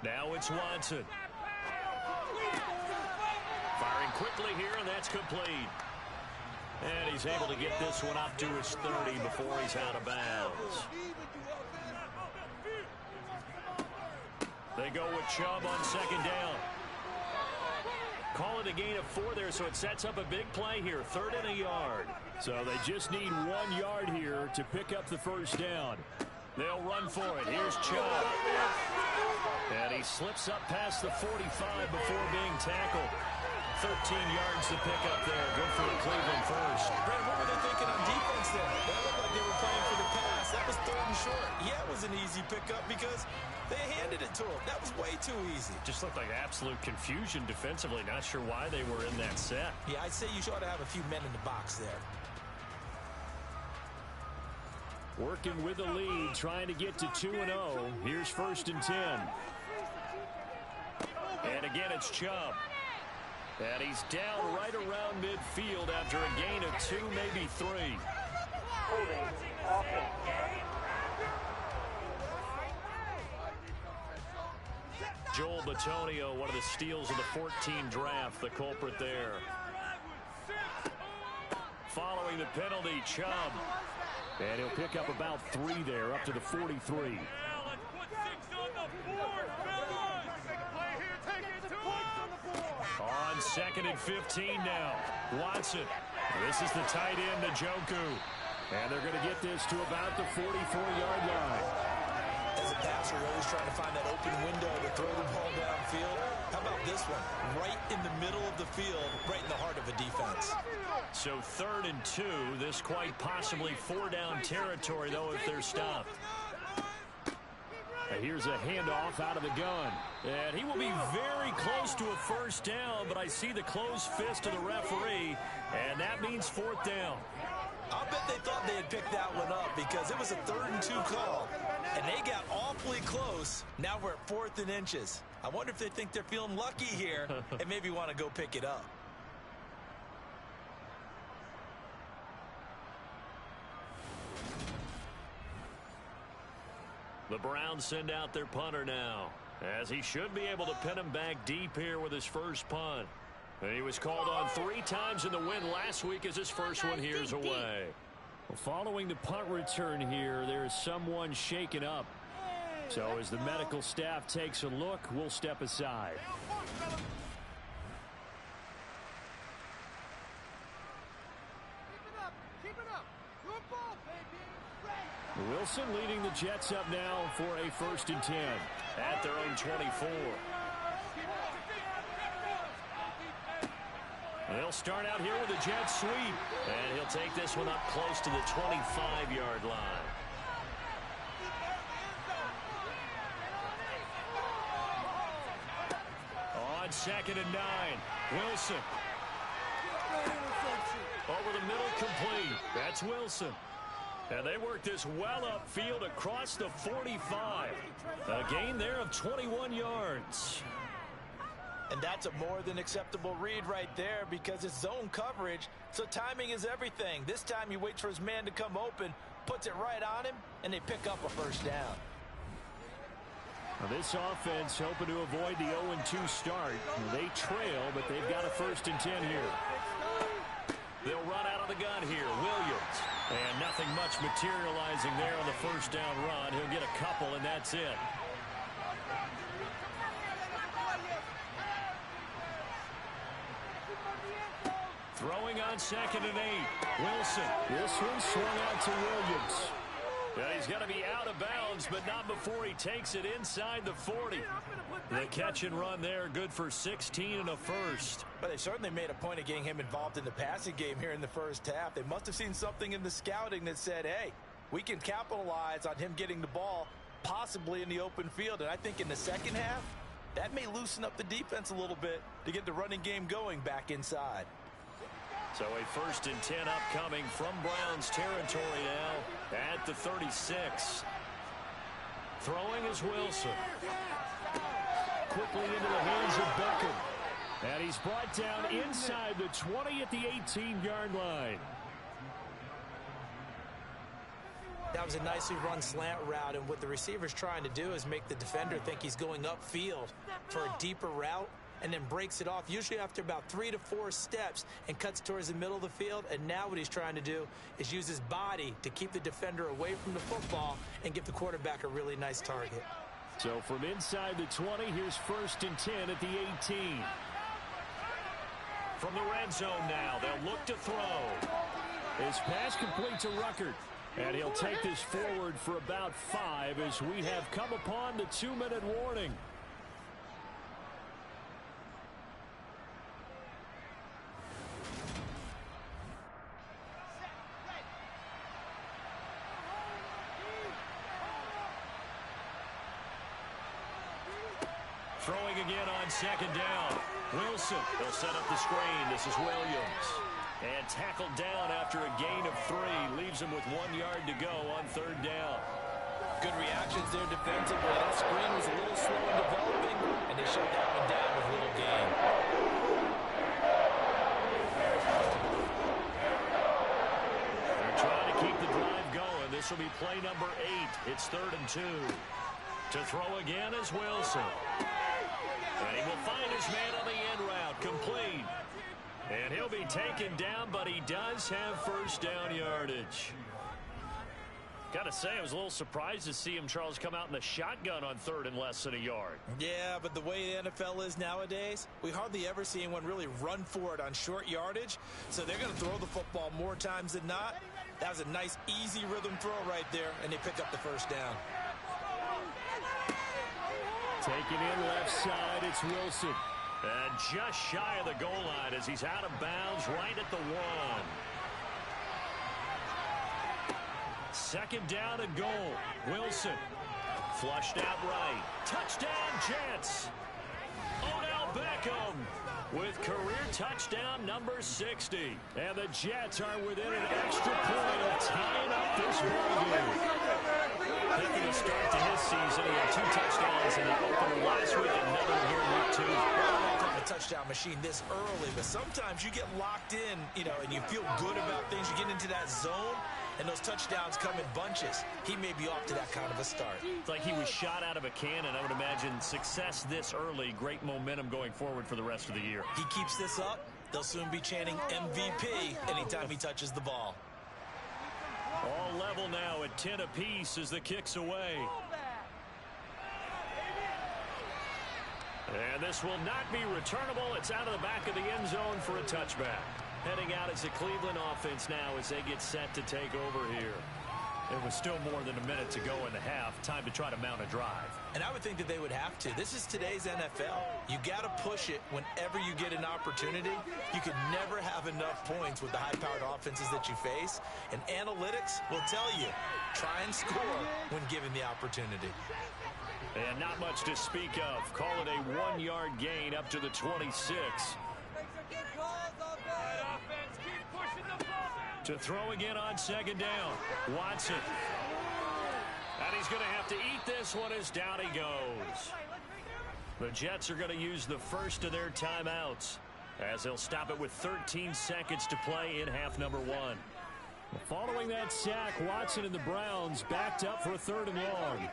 A: Now it's Watson. Firing quickly here, and that's complete. And he's able to get this one up to his 30 before he's out of bounds. They go with Chubb on 2nd down. Call it a gain of 4 there, so it sets up a big play here. 3rd and a yard. So they just need 1 yard here to pick up the 1st down. They'll run for it. Here's Chubb. And he slips up past the 45 before being tackled. 13 yards to pick up there. Good for the Cleveland first.
B: Brad, what were they thinking on defense there? They looked like they were playing for the pass. That was 3rd and short. Yeah, it was an easy pickup because they handed it to him. That was way too easy.
A: Just looked like absolute confusion defensively. Not sure why they were in that set.
B: Yeah, I'd say you ought to have a few men in the box there.
C: Working with the lead, trying to get to 2-0. Here's 1st and 10.
A: And again, it's Chubb. And he's down right around midfield after a gain of 2, maybe 3. Joel Bitonio, one of the steals of the 14 draft, the culprit there. Following the penalty, Chubb.
C: And he'll pick up about 3 there, up to the 43.
A: On 2nd and 15 now. Watson. This is the tight end, Njoku. And they're going to get this to about the 44-yard line.
B: As a passer, you're always trying to find that open window to throw the ball downfield. How about this one? Right in the middle of the field, right in the heart of a defense.
A: So 3rd and 2. This quite possibly 4-down territory, though, if they're stopped.
C: Here's a handoff out of the gun.
A: And he will be very close to a 1st down, but I see the closed fist of the referee, and that means 4th down.
B: I'll bet they thought they had picked that one up because it was a 3rd and 2 call, and they got awfully close. Now we're at 4th and inches. I wonder if they think they're feeling lucky here and maybe want to go pick it up.
A: The Browns send out their punter now, as he should be able to pin him back deep here with his first punt. And he was called on 3 times in the win last week as his first one here's away.
C: Well, following the punt return here, there's someone shaken up. So as the medical staff takes a look, we'll step aside. Wilson leading the Jets up now for a 1st and 10
A: at their own 24. They'll start out here with a jet sweep, and he'll take this one up close to the 25-yard line. On 2nd and 9, Wilson. Over the middle, complete. That's Wilson. And they work this well upfield across the 45. A gain there of 21 yards.
B: And that's a more than acceptable read right there because it's zone coverage, so timing is everything. This time he waits for his man to come open, puts it right on him, and they pick up a 1st down.
C: Now this offense hoping to avoid the 0-2 start. They trail, but they've got a 1st and 10 here.
A: They'll run out of the gun here. Williams. And nothing much materializing there on the 1st down run. He'll get a couple, and that's it. Throwing on 2nd and 8. Wilson. This one swung out to Williams. Yeah, he's got to be out of bounds, but not before he takes it inside the 40. The catch and run there, good for 16 and a first.
B: But they certainly made a point of getting him involved in the passing game here in the first half. They must have seen something in the scouting that said, hey, we can capitalize on him getting the ball possibly in the open field. And I think in the second half, that may loosen up the defense a little bit to get the running game going back inside.
A: So a 1st and 10 upcoming from Browns territory now at the 36. Throwing is Wilson. Quickly into the hands of Beckham. And he's brought down inside the 20 at the 18-yard line.
B: That was a nicely run slant route, and what the receiver's trying to do is make the defender think he's going upfield for a deeper route, and then breaks it off, usually after about 3 to 4 steps, and cuts towards the middle of the field. And now what he's trying to do is use his body to keep the defender away from the football and give the quarterback a really nice target.
A: So from inside the 20, here's 1st and 10 at the 18. From the red zone now, they'll look to throw. His pass complete to Ruckert. And he'll take this forward for about 5 as we have come upon the 2-minute warning. Throwing again on 2nd down. Wilson, he'll set up the screen. This is Williams. And tackled down after a gain of 3. Leaves him with 1 yard to go on 3rd down.
B: Good reactions there defensively. That screen was a little slow in developing, and they shut that one down with little gain.
A: They're trying to keep the drive going. This will be play number 8. It's 3rd and 2. To throw again is Wilson. And he will find his man on the end route. Complete. And he'll be taken down, but he does have 1st down yardage. Got to say, I was a little surprised to see him, Charles, come out in the shotgun on 3rd and less than a yard.
B: Yeah, but the way the NFL is nowadays, we hardly ever see anyone really run for it on short yardage. So they're going to throw the football more times than not. That was a nice, easy rhythm throw right there, and they pick up the 1st down.
A: Taking in left side, it's Wilson. And just shy of the goal line as he's out of bounds right at the 1. 2nd down and goal. Wilson. Flushed out right. Touchdown, Jets. Odell Beckham with career touchdown number 60. And the Jets are within an extra point of tying up this ball game. Taking a start to his season, he had 2 touchdowns in the opener last week, another here in week 2.
B: A touchdown machine this early, but sometimes you get locked in, and you feel good about things. You get into that zone, and those touchdowns come in bunches. He may be off to that kind of a start.
A: It's like he was shot out of a cannon. I would imagine success this early, great momentum going forward for the rest of the year.
B: He keeps this up, they'll soon be chanting MVP anytime he touches the ball.
A: All level now at 10 apiece as the kick's away. And this will not be returnable. It's out of the back of the end zone for a touchback. Heading out is the Cleveland offense now as they get set to take over here. It was still more than a minute to go in the half. Time to try to mount a drive.
B: And I would think that they would have to. This is today's NFL. You got to push it whenever you get an opportunity. You can never have enough points with the high-powered offenses that you face. And analytics will tell you, try and score when given the opportunity.
A: And not much to speak of. Call it a 1-yard gain up to the 26. To throw again on 2nd down. Watson. And he's going to have to eat this one as down he goes. The Jets are going to use the first of their timeouts as they'll stop it with 13 seconds to play in half number 1. Following that sack, Watson and the Browns backed up for a 3rd and long.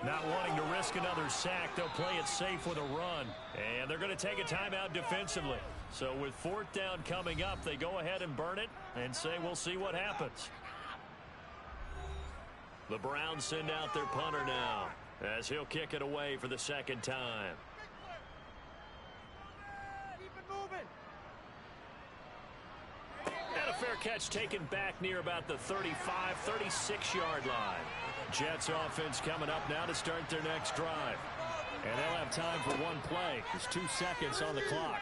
A: Not wanting to risk another sack, they'll play it safe with a run. And they're going to take a timeout defensively. So with 4th down coming up, they go ahead and burn it and say we'll see what happens. The Browns send out their punter now as he'll kick it away for the 2nd time. Fair catch taken back near about the 35, 36-yard line. Jets offense coming up now to start their next drive. And they'll have time for one play. There's 2 seconds on the clock.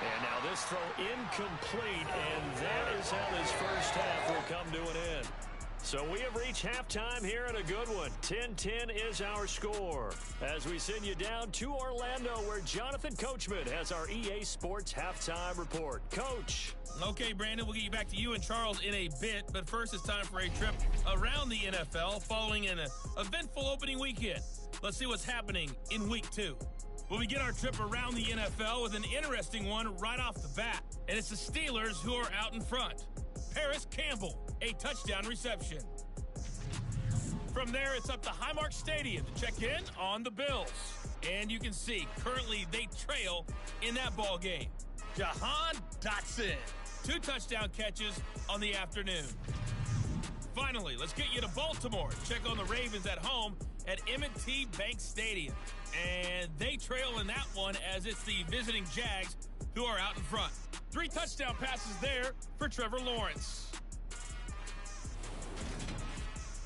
A: And now this throw incomplete, and that is how this first half will come to an end. So we have reached halftime here in a good one. 10-10 is our score. As we send you down to Orlando, where Jonathan Coachman has our EA Sports halftime report. Coach.
D: Okay, Brandon, we'll get back to you and Charles in a bit, but first it's time for a trip around the NFL following an eventful opening weekend. Let's see what's happening in Week 2. We'll begin our trip around the NFL with an interesting one right off the bat, and it's the Steelers who are out in front. Paris Campbell, a touchdown reception. From there, it's up to Highmark Stadium to check in on the Bills. And you can see, currently they trail in that ball game. Jahan Dotson, 2 touchdown catches on the afternoon. Finally, let's get you to Baltimore. Check on the Ravens at home at M&T Bank Stadium. And they trail in that one as it's the visiting Jags who are out in front. 3 touchdown passes there for Trevor Lawrence.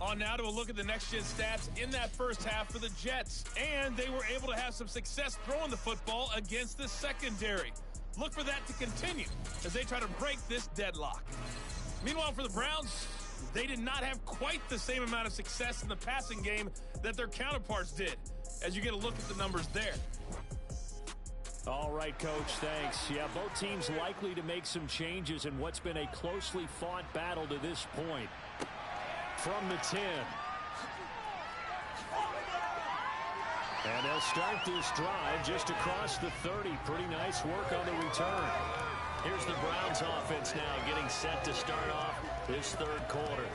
D: On now to a look at the next-gen stats in that first half for the Jets. And they were able to have some success throwing the football against the secondary. Look for that to continue as they try to break this deadlock. Meanwhile, for the Browns, they did not have quite the same amount of success in the passing game that their counterparts did, as you get a look at the numbers there.
A: All right, Coach, thanks. Yeah, both teams likely to make some changes in what's been a closely fought battle to this point. From the 10. And they'll start this drive just across the 30. Pretty nice work on the return. Here's the Browns offense now getting set to start off this third quarter.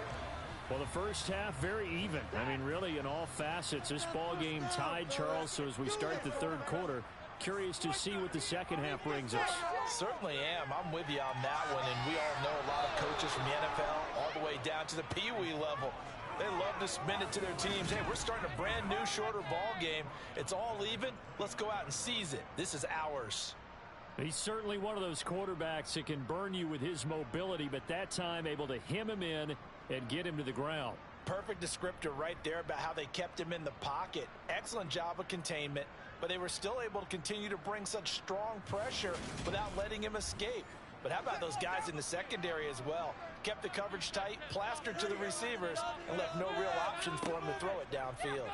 A: Well, the first half, very even. I mean, really, in all facets, this ball game tied, Charles. So as we start the third quarter, curious to see what the second half brings us.
B: Certainly am. I'm with you on that one. And we all know a lot of coaches from the NFL all the way down to the Pee Wee level. They love to spin it to their teams. Hey, we're starting a brand new, shorter ball game. It's all even. Let's go out and seize it. This is ours.
A: He's certainly one of those quarterbacks that can burn you with his mobility, but that time able to hem him in and get him to the ground.
B: Perfect descriptor right there about how they kept him in the pocket. Excellent job of containment, but they were still able to continue to bring such strong pressure without letting him escape. But how about those guys in the secondary as well? Kept the coverage tight, plastered to the receivers, and left no real options for him to throw it downfield.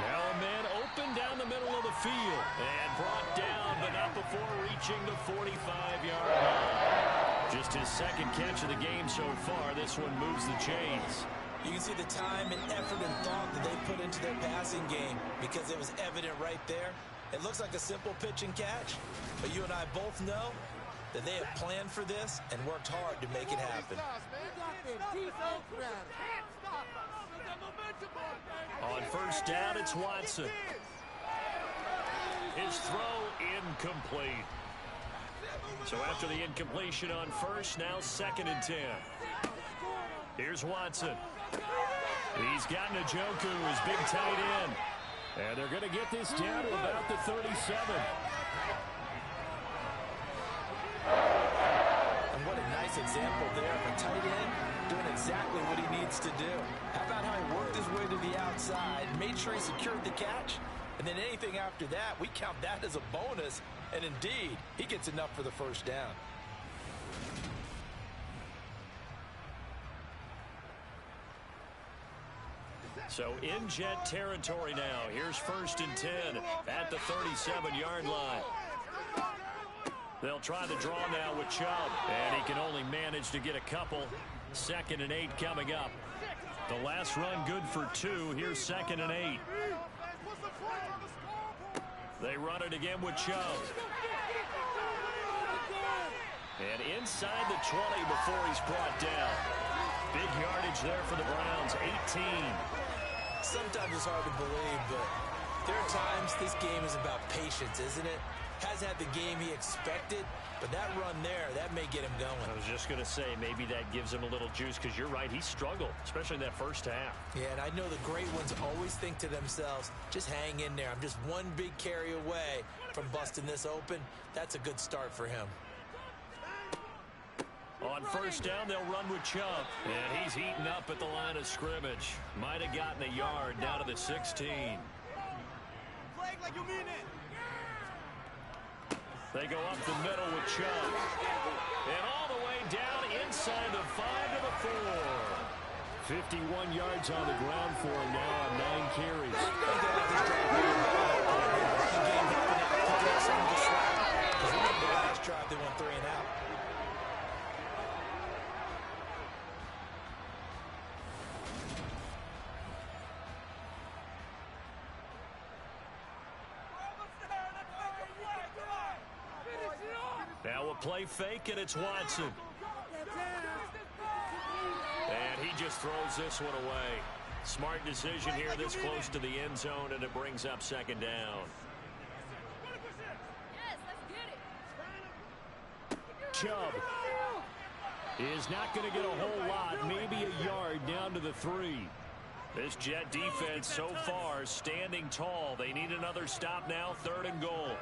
A: Now a man open down the middle of the field and brought down, but not before reaching the 45-yard line. Just his second catch of the game so far. This one moves the chains.
B: You can see the time and effort and thought that they put into their passing game because it was evident right there. It looks like a simple pitch and catch, but you and I both know that they have planned for this and worked hard to make it happen.
A: On first down, it's Watson. His throw incomplete. So after the incompletion on first, now 2nd and 10. Here's Watson. He's got Njoku, his big tight end. And they're going to get this down to about the 37.
B: And what a nice example there of a tight end doing exactly what he needs to do. How about how he worked his way to the outside, made sure he secured the catch, and then anything after that, we count that as a bonus. And indeed, he gets enough for the first down.
A: So in Jet territory now. Here's 1st and 10 at the 37-yard line. They'll try the draw now with Chubb, and he can only manage to get a couple. 2nd and 8 coming up. The last run good for 2. Here's 2nd and 8. They run it again with Chubb. And inside the 20 before he's brought down. Big yardage there for the Browns, 18.
B: Sometimes it's hard to believe, but there are times this game is about patience, isn't it? Has had the game he expected, but that run there, that may get him going.
A: I was just going to say, maybe that gives him a little juice, because you're right, he struggled, especially in that first half.
B: Yeah, and I know the great ones always think to themselves, just hang in there. I'm just one big carry away from busting this open. That's a good start for him.
A: On first down, they'll run with Chubb. And he's heating up at the line of scrimmage. Might have gotten a yard down to the 16.
F: Flag like you mean it.
A: They go up the middle with Chubb. And all the way down inside the 5 to the 4. 51 yards on the ground for him now on 9 carries.
B: Remember the last drive, they went 3 and out.
A: Now we'll play fake, and it's Watson. And he just throws this one away. Smart decision here this close to the end zone, and it brings up second down. Chubb is not going to get a whole lot, maybe a yard down to the 3. This Jet defense so far standing tall. They need another stop now, 3rd and goal.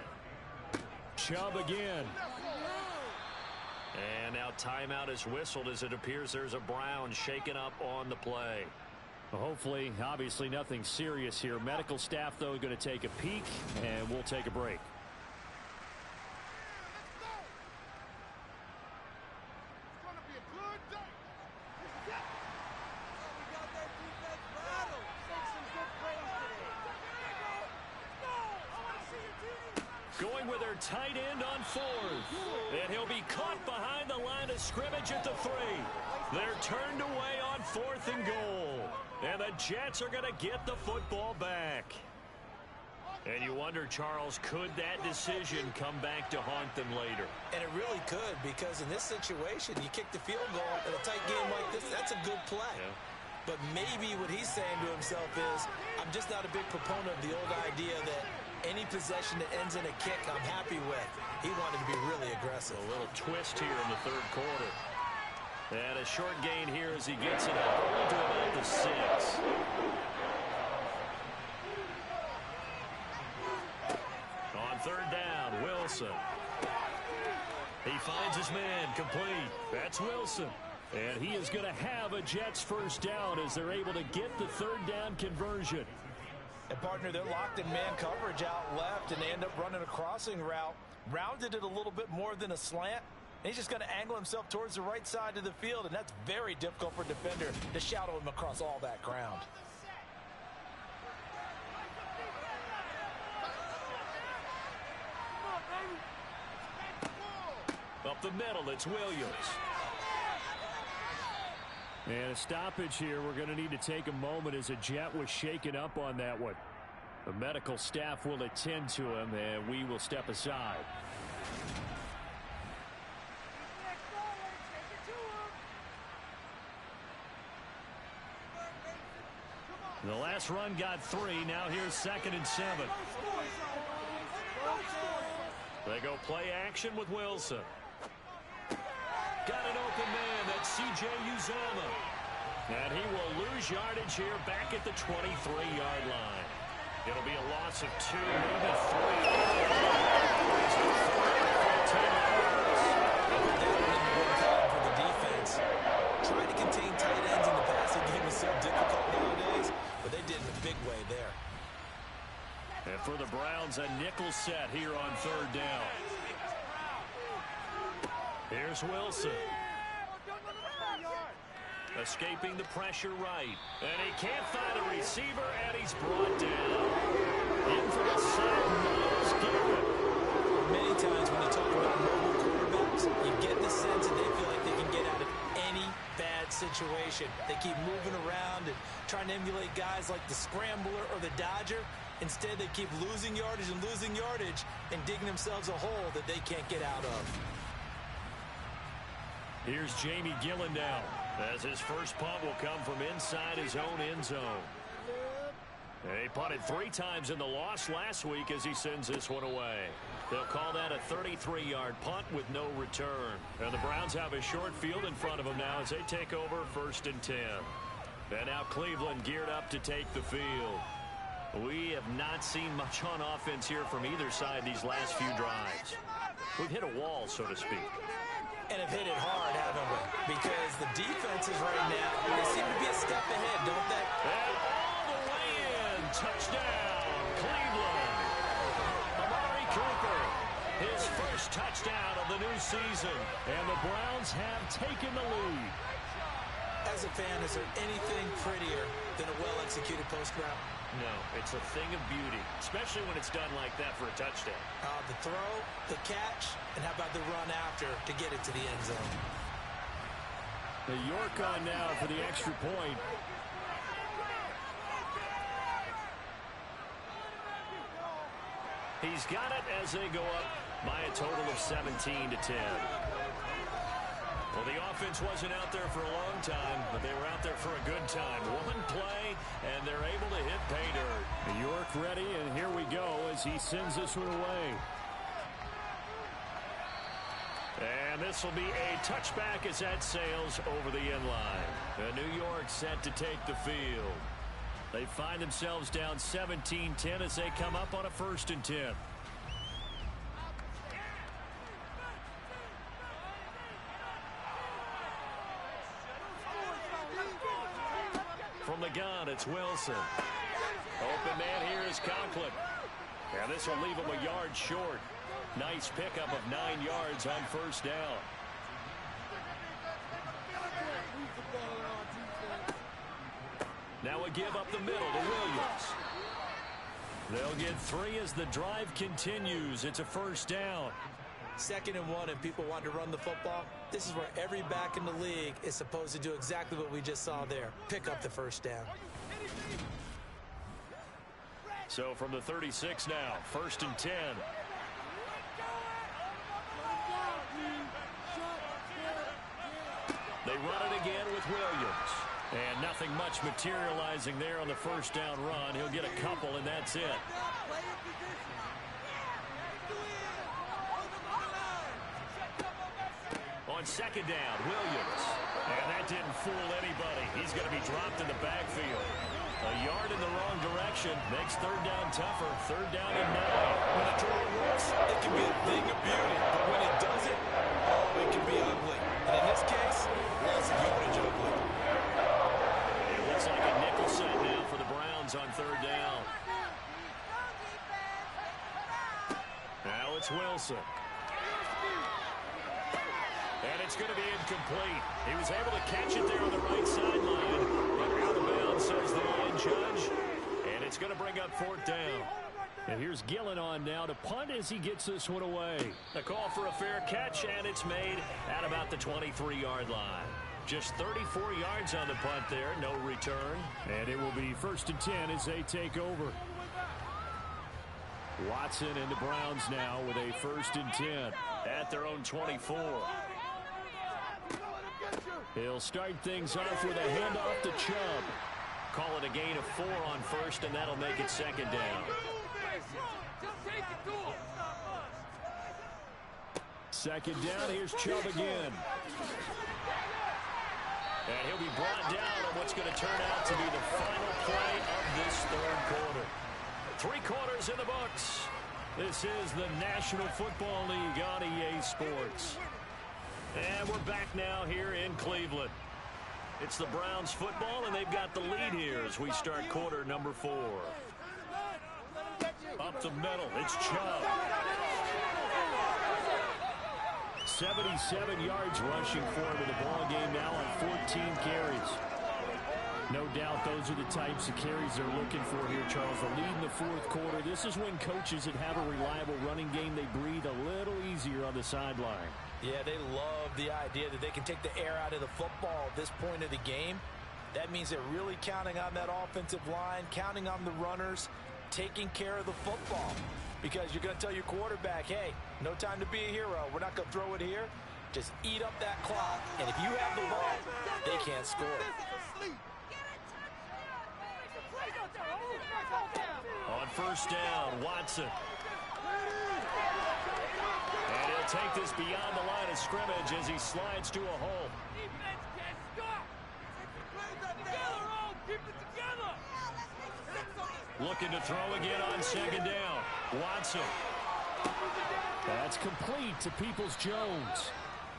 A: Chubb again. And now timeout is whistled as it appears there's a Brown shaken up on the play.
C: Well, hopefully, obviously nothing serious here. Medical staff, though, going to take a peek, and we'll take a break.
A: Going with their tight end on 4th. And he'll be caught behind the line of scrimmage at the 3. They're turned away on 4th and goal. And the Jets are going to get the football back. And you wonder, Charles, could that decision come back to haunt them later?
B: And it really could, because in this situation, you kick the field goal in a tight game like this, that's a good play.
A: Yeah.
B: But maybe what he's saying to himself is, I'm just not a big proponent of the old idea that any possession that ends in a kick I'm happy with. He wanted to be really aggressive.
A: A little twist here in the 3rd quarter. And a short gain here as he gets it up only to about the 6. On 3rd down, Wilson. He finds his man complete. That's Wilson. And he is going to have a Jets first down as they're able to get the 3rd down conversion.
B: And, partner, they're locked in man coverage out left, and they end up running a crossing route. Rounded it a little bit more than a slant. And he's just going to angle himself towards the right side of the field, and that's very difficult for a defender to shadow him across all that ground.
A: Up the middle, it's Williams.
C: And a stoppage here. We're going to need to take a moment as a Jet was shaken up on that one. The medical staff will attend to him, and we will step aside.
A: The last run got 3. Now here's 2nd and 7. They go play action with Wilson. Got an open man. That's C.J. Uzomah. And he will lose yardage here back at the 23-yard line. It'll be a loss of 2, maybe 3.
B: For the defense. Trying to contain tight ends in the passing game is so difficult nowadays, but they did in a big way there.
A: And for the Browns, a nickel set here on 3rd down. Here's Wilson. Escaping the pressure right. And he can't find a receiver, and he's brought down. In for the sack, Myles Garrett.
B: Many times when you talk about mobile quarterbacks, you get the sense that they feel like they can get out of any bad situation. They keep moving around and trying to emulate guys like the Scrambler or the Dodger. Instead, they keep losing yardage and digging themselves a hole that they can't get out of.
A: Here's Jamie Gillen now, as his first punt will come from inside his own end zone. He punted 3 times in the loss last week as he sends this one away. They'll call that a 33-yard punt with no return. And the Browns have a short field in front of them now as they take over 1st and 10. And now Cleveland geared up to take the field. We have not seen much on offense here from either side these last few drives. We've hit a wall, so to speak.
B: And have hit it hard, haven't we? Because the defenses right now, they seem to be a step ahead, don't they?
A: And all the way in. Touchdown, Cleveland. Amari Cooper, his first touchdown of the new season. And the Browns have taken the lead.
B: As a fan, is there anything prettier than a well-executed post route?
A: No, it's a thing of beauty, especially when it's done like that for a touchdown.
B: The throw, the catch, and how about the run after to get it to the end zone?
C: The York on now for the extra point.
A: He's got it as they go up by a total of 17-10. Well, the offense wasn't out there for a long time, but they were out there for a good time. One play, and they're able to hit pay dirt.
C: York ready, and here we go as he sends this one away.
A: And this will be a touchback as that sails over the end line. And New York set to take the field. They find themselves down 17-10 as they come up on a 1st and 10. From the gun, it's Wilson. Open man here is Conklin. And this will leave him a yard short. Nice pickup of 9 yards on 1st down. Now a give up the middle to Williams. They'll get 3 as the drive continues. It's a 1st down.
B: 2nd and 1, and people want to run the football. This is where every back in the league is supposed to do exactly what we just saw there. Pick up the 1st down.
A: So from the 36 now, 1st and 10. They run it again with Williams. And nothing much materializing there on the 1st down run. He'll get a couple, and that's it. On 2nd down, Williams. And that didn't fool anybody. He's going to be dropped in the backfield. A yard in the wrong direction makes 3rd down tougher. 3rd down and 9.
B: When a drill works, it can be a thing of beauty. But when it doesn't, oh, it can be ugly. And in this case, lots of yardage ugly.
A: It looks like a nickel set now for the Browns on 3rd down. Now it's Wilson. And it's going to be incomplete. He was able to catch it there on the right sideline. But out of bounds, says the line judge. And it's going to bring up 4th down.
C: And here's Gillen on now to punt as he gets this one away.
A: A call for a fair catch, and it's made at about the 23-yard line. Just 34 yards on the punt there, no return.
C: And it will be 1st and 10 as they take over. Watson and the Browns now with a 1st and 10.
A: At their own 24.
C: He'll start things off with a handoff to Chubb.
A: Call it a gain of 4 on 1st, and that'll make it 2nd down.
C: 2nd down, here's Chubb again.
A: And he'll be brought down on what's going to turn out to be the final play of this 3rd quarter. 3 quarters in the books. This is the National Football League on EA Sports. And we're back now here in Cleveland. It's the Browns football, and they've got the lead here as we start quarter number 4. Up the middle, it's Chubb.
C: 77 yards rushing for him in the ball game now on 14 carries. No doubt those are the types of carries they're looking for here, Charles. The lead in the 4th quarter. This is when coaches that have a reliable running game, they breathe a little easier on the sideline.
B: Yeah, they love the idea that they can take the air out of the football at this point of the game. That means they're really counting on that offensive line, counting on the runners, taking care of the football. Because you're going to tell your quarterback, hey, no time to be a hero. We're not going to throw it here. Just eat up that clock. And if you have the ball, they can't score.
A: first down. Watson. And he'll take this beyond the line of scrimmage as he slides to a hole. Looking to throw again on second down. Watson.
C: That's complete to Peoples-Jones.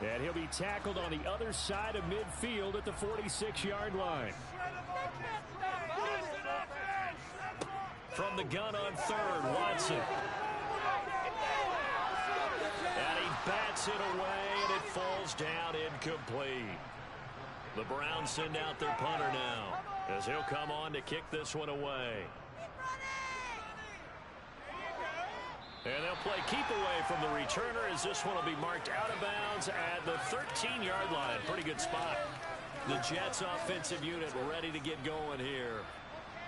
C: And he'll be tackled on the other side of midfield at the 46-yard line.
A: From the gun on third, Watson. And he bats it away, and it falls down incomplete. The Browns send out their punter now, as he'll come on to kick this one away. And they'll play keep away from the returner, as this one will be marked out of bounds at the 13-yard line. Pretty good spot. The Jets offensive unit ready to get going here.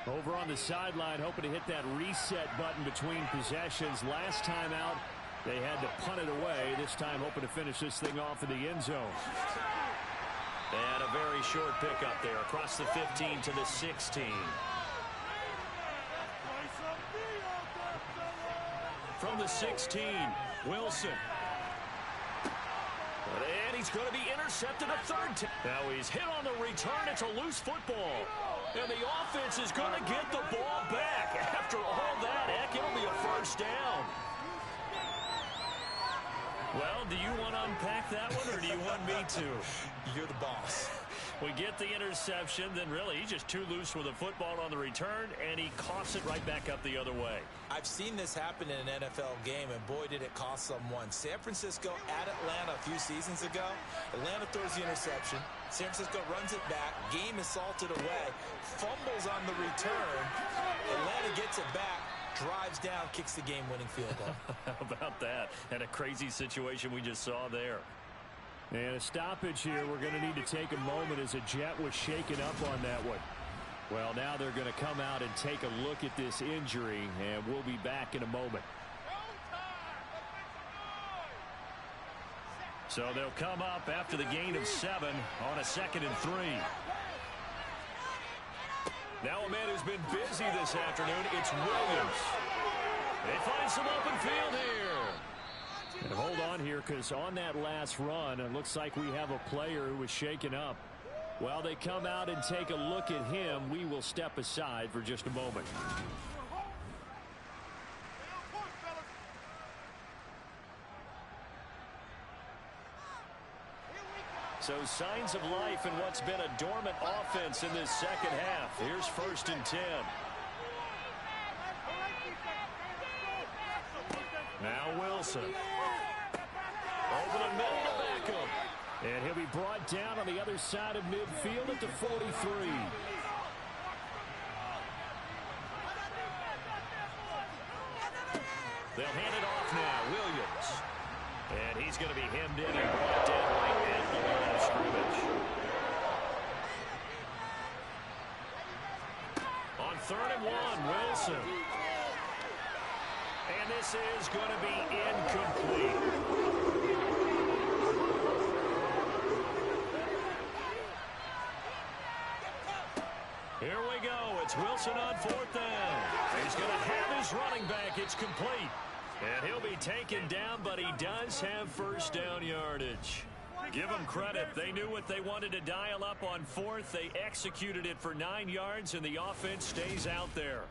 C: Over on the sideline, hoping to hit that reset button between possessions. Last time out, they had to punt it away. This time, hoping to finish this thing off in the end zone.
A: And a very short pickup there across the 15 to the 16. From the 16, Wilson. And he's going to be intercepted a third time. Now he's hit on the return. It's a loose football. And the offense is going to get the ball back. After all that, heck, it'll be a first down. Well, do you want to unpack that one, or do you want me to?
B: You're the boss.
A: We get the interception, then really he's just too loose with the football on the return, and he coughs it right back up the other way.
B: I've seen this happen in an NFL game, and boy, did it cost someone. San Francisco at Atlanta a few seasons ago. Atlanta throws the interception. San Francisco runs it back. Game is salted away. Fumbles on the return. Atlanta gets it back. Drives down, kicks the game-winning field goal.
A: How about that? And a crazy situation we just saw there.
C: And a stoppage here. We're going to need to take a moment as a Jet was shaken up on that one. Well, now they're going to come out and take a look at this injury, and we'll be back in a moment.
A: So they'll come up after the gain of 7 on a 2nd and 3. Now a man who's been busy this afternoon, it's Williams. They find some open field here.
C: And hold on here, because on that last run, it looks like we have a player who was shaken up. While they come out and take a look at him, we will step aside for just a moment.
A: So signs of life in what's been a dormant offense in this second half. Here's 1st and 10. Now Wilson. Over the middle to Beckham.
C: And he'll be brought down on the other side of midfield at the 43.
A: They'll hand it off now. Williams. And he's going to be hemmed in and brought down right at the line of scrimmage. On 3rd and 1, Wilson. And this is going to be incomplete. Here we go. It's Wilson on 4th down. He's going to have his running back. It's complete. And he'll be taken down, but he does have first down yardage. Give them credit. They knew what they wanted to dial up on 4th. They executed it for 9 yards, and the offense stays out there.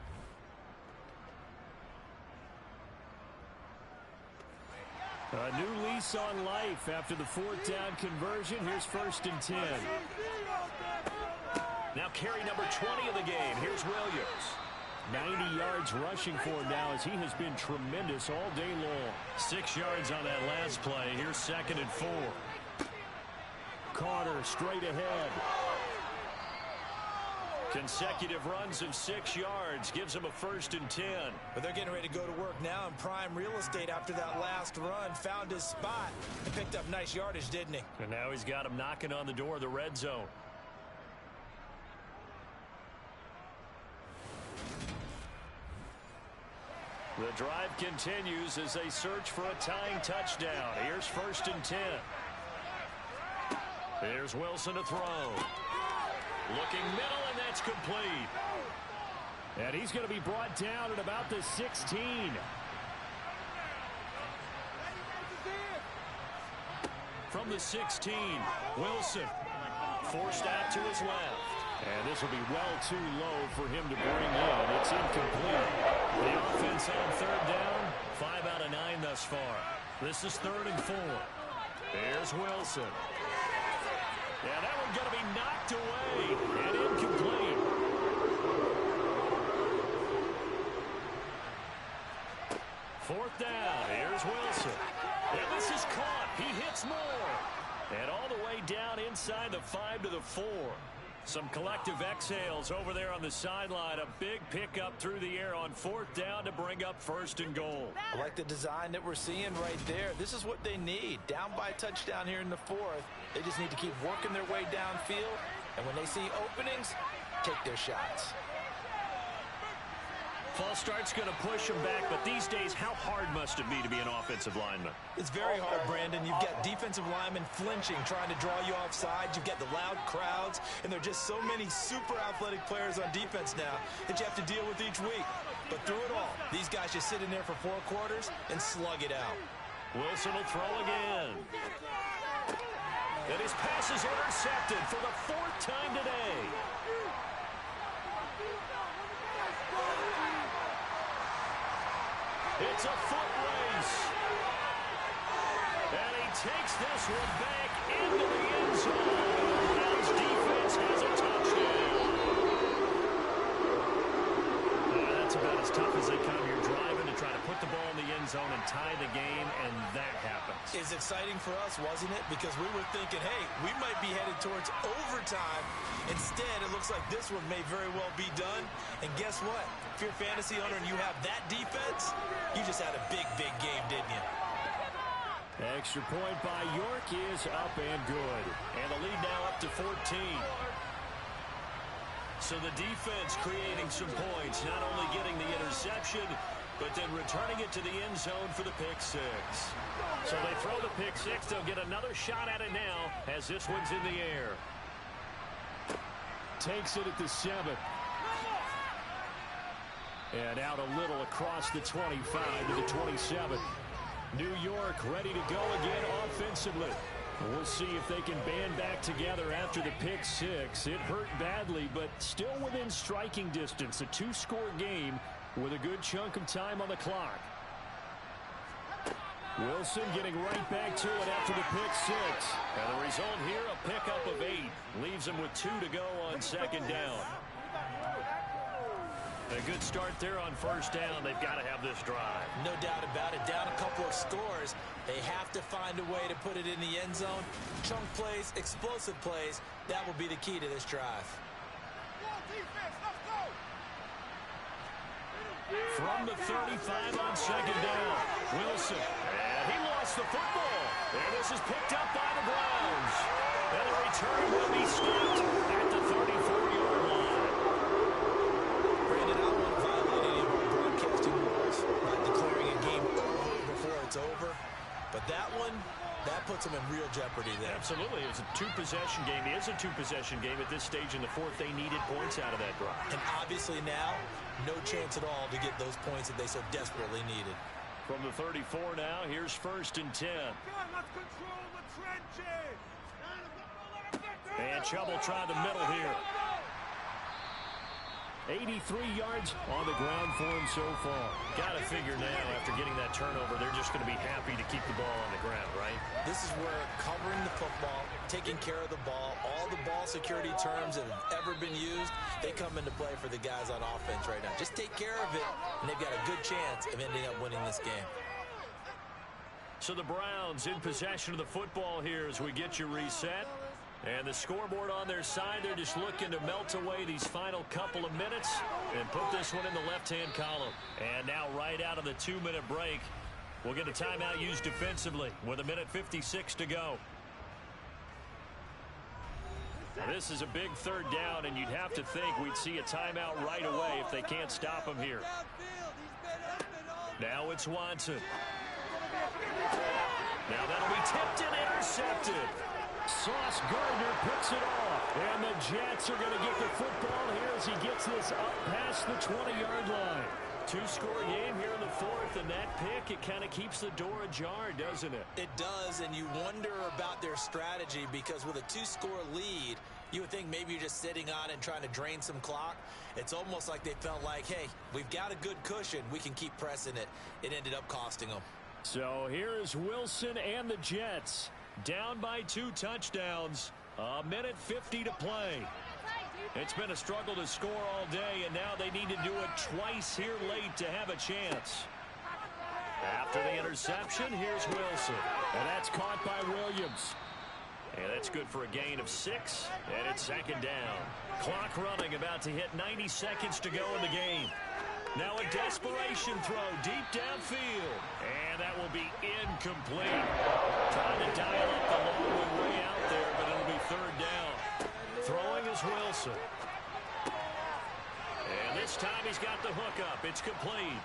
C: A new lease on life after the 4th down conversion. Here's 1st and 10.
A: Now carry number 20 of the game. Here's Williams.
C: 90 yards rushing for him now, as he has been tremendous all day long.
A: 6 yards on that last play. Here's 2nd and 4.
C: Carter straight ahead.
A: Consecutive runs of 6 yards gives him a 1st and 10.
B: But they're getting ready to go to work now in prime real estate after that last run. Found his spot and picked up nice yardage, didn't he?
A: And now he's got him knocking on the door of the red zone. The drive continues as they search for a tying touchdown. Here's 1st and 10. Here's Wilson to throw. Looking middle, and that's complete.
C: And he's going to be brought down at about the 16.
A: From the 16, Wilson forced out to his left.
C: And this will be well too low for him to bring in. It's incomplete.
A: The offense on third down, 5 out of 9 thus far. This is 3rd and 4. Here's Wilson. Yeah, that one's going to be knocked away and incomplete. Fourth down. Here's Wilson. And this is caught. He hits more. And all the way down inside the 5 to the 4. Some collective exhales over there on the sideline. A big pickup through the air on 4th down to bring up 1st and goal.
B: I like the design that we're seeing right there. This is what they need. Down by a touchdown here in the 4th. They just need to keep working their way downfield. And when they see openings, take their shots.
A: False start's going to push him back, but these days, how hard must it be to be an offensive lineman?
B: It's very hard, Brandon. You've got defensive linemen flinching, trying to draw you off sides. You've got the loud crowds, and there are just so many super athletic players on defense now that you have to deal with each week. But through it all, these guys just sit in there for 4 quarters and slug it out.
A: Wilson will throw again. And his pass is intercepted for the 4th time today. It's a foot race. And he takes this one back into the end zone. The Browns defense has a touchdown. That's about as tough as they come here driving to try to put the ball in the end zone and tie the game, and that happens.
B: It's exciting for us, wasn't it? Because we were thinking, hey, we might be headed towards overtime. Instead, it looks like this one may very well be done. And guess what? If you're a fantasy owner and you have that defense, you just had a big, big game, didn't you?
C: Extra point by York is up and good.
A: And the lead now up to 14. So the defense creating some points, not only getting the interception, but then returning it to the end zone for the pick 6. So they throw the pick 6. They'll get another shot at it now as this one's in the air.
C: Takes it at the 7. And out a little across the 25 to the 27. New York ready to go again offensively. We'll see if they can band back together after the pick 6. It hurt badly, but still within striking distance. A 2-score game with a good chunk of time on the clock. Wilson getting right back to it after the pick 6.
A: And the result here, a pickup of 8. Leaves him with 2 to go on 2nd down. A good start there on 1st down. They've got to have this drive.
B: No doubt about it. Down a couple of scores. They have to find a way to put it in the end zone. Chunk plays, explosive plays. That will be the key to this drive.
A: From the 35 on 2nd down, Wilson. And he lost the football. And this is picked up by the Browns. And the return will be stopped at the 34-yard line.
B: Brandon, I don't want to violate any of our broadcasting rules by declaring a game over before it's over. But that one, that puts them in real jeopardy there.
A: Absolutely. It was a 2-possession game. It is a 2-possession game at this stage in the 4th. They needed points out of that drive.
B: And obviously now, no chance at all to get those points that they so desperately needed.
A: From the 34 now, here's 1st and 10. And Chubb will try the middle here.
C: 83 yards on the ground for him so far.
A: Got to figure now, after getting that turnover, they're just going to be happy to keep the ball on the ground, right?
B: This is where covering the football, taking care of the ball, all the ball security terms that have ever been used, they come into play for the guys on offense right now. Just take care of it, and they've got a good chance of ending up winning this game.
A: So the Browns in possession of the football here as we get you reset. And the scoreboard on their side, they're just looking to melt away these final couple of minutes and put this one in the left-hand column. And now right out of the 2-minute break, we'll get a timeout used defensively with 1:56 to go. Now this is a big 3rd down, and you'd have to think we'd see a timeout right away if they can't stop him here. Now it's Watson. Now that'll be tipped and intercepted.
C: Sauce Gardner picks it off. And the Jets are going to get the football here as he gets this up past the 20-yard line.
A: Two-score game here in the fourth, and that pick, it kind of keeps the door ajar, doesn't it?
B: It does, and you wonder about their strategy because with a two-score lead, you would think maybe you're just sitting on it and trying to drain some clock. It's almost like they felt like, hey, we've got a good cushion. We can keep pressing it. It ended up costing them.
C: So here is Wilson and the Jets.
A: Down by 2 touchdowns. A minute 50 to play. It's been a struggle to score all day, and now they need to do it twice here late to have a chance. After the interception, here's Wilson.
C: And that's caught by Williams.
A: And that's good for a gain of 6, and it's second down. Clock running, about to hit 90 seconds to go in the game. Now a desperation throw deep downfield. And that will be incomplete. Trying to dial up the long way out there, but it'll be third down. Throwing is Wilson. And this time he's got the hook up. It's complete.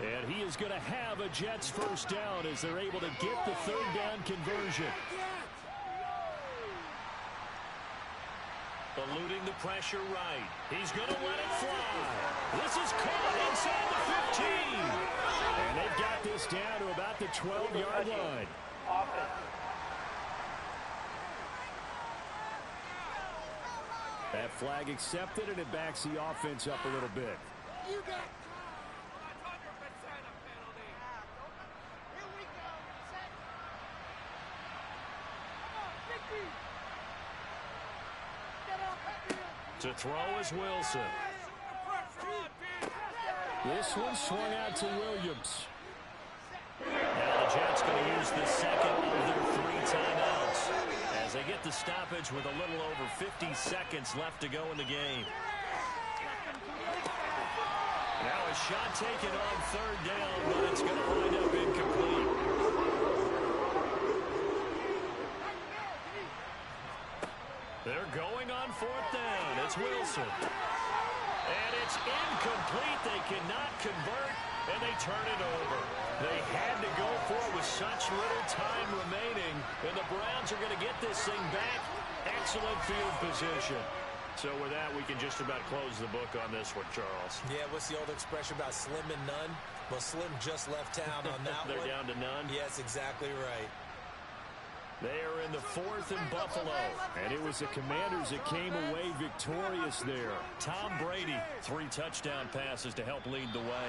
C: And he is going to have a Jets first down as they're able to get the third down conversion.
A: Eluding the pressure right. He's going to let it fly. This is caught inside the 15.
C: And they've got this down to about the 12-yard line. That flag accepted, and it backs the offense up a little bit.
F: You got 100% a penalty. Here we go. Set. Come on, Ricky. Get up.
A: To throw is Wilson.
C: This one swung out to Williams.
A: Now the Jets going to use the second of their 3 timeouts as they get the stoppage with a little over 50 seconds left to go in the game. Now a shot taken on third down, but it's going to wind up incomplete. They're going on fourth down. It's Wilson. And it's incomplete. They cannot convert, and they turn it over. They had to go for it with such little time remaining, and the Browns are going to get this thing back. Excellent field position. So with that, we can just about close the book on this one, Charles.
B: Yeah, what's the old expression about slim and none? Well, Slim just left town on that
A: They're
B: one.
A: down to none?
B: Yes, exactly right.
A: They are in the fourth and Buffalo.
C: And it was the Commanders that came away victorious there.
A: Tom Brady, 3 touchdown passes to help lead the way.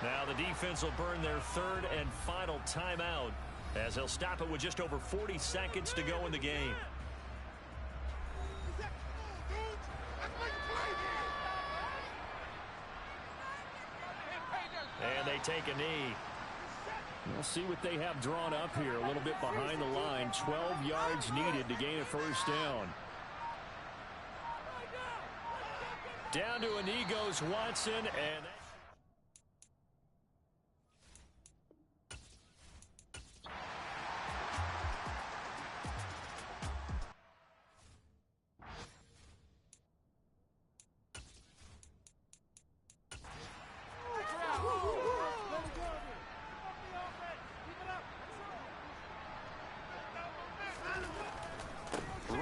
A: Now the defense will burn their third and final timeout as they'll stop it with just over 40 seconds to go in the game. And they take a knee.
C: We'll see what they have drawn up here. A little bit behind the line. 12 yards needed to gain a first down.
A: Down to a knee goes Watson, and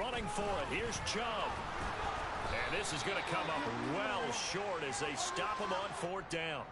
A: running for it. Here's Chubb. And this is going to come up well short as they stop him on fourth down.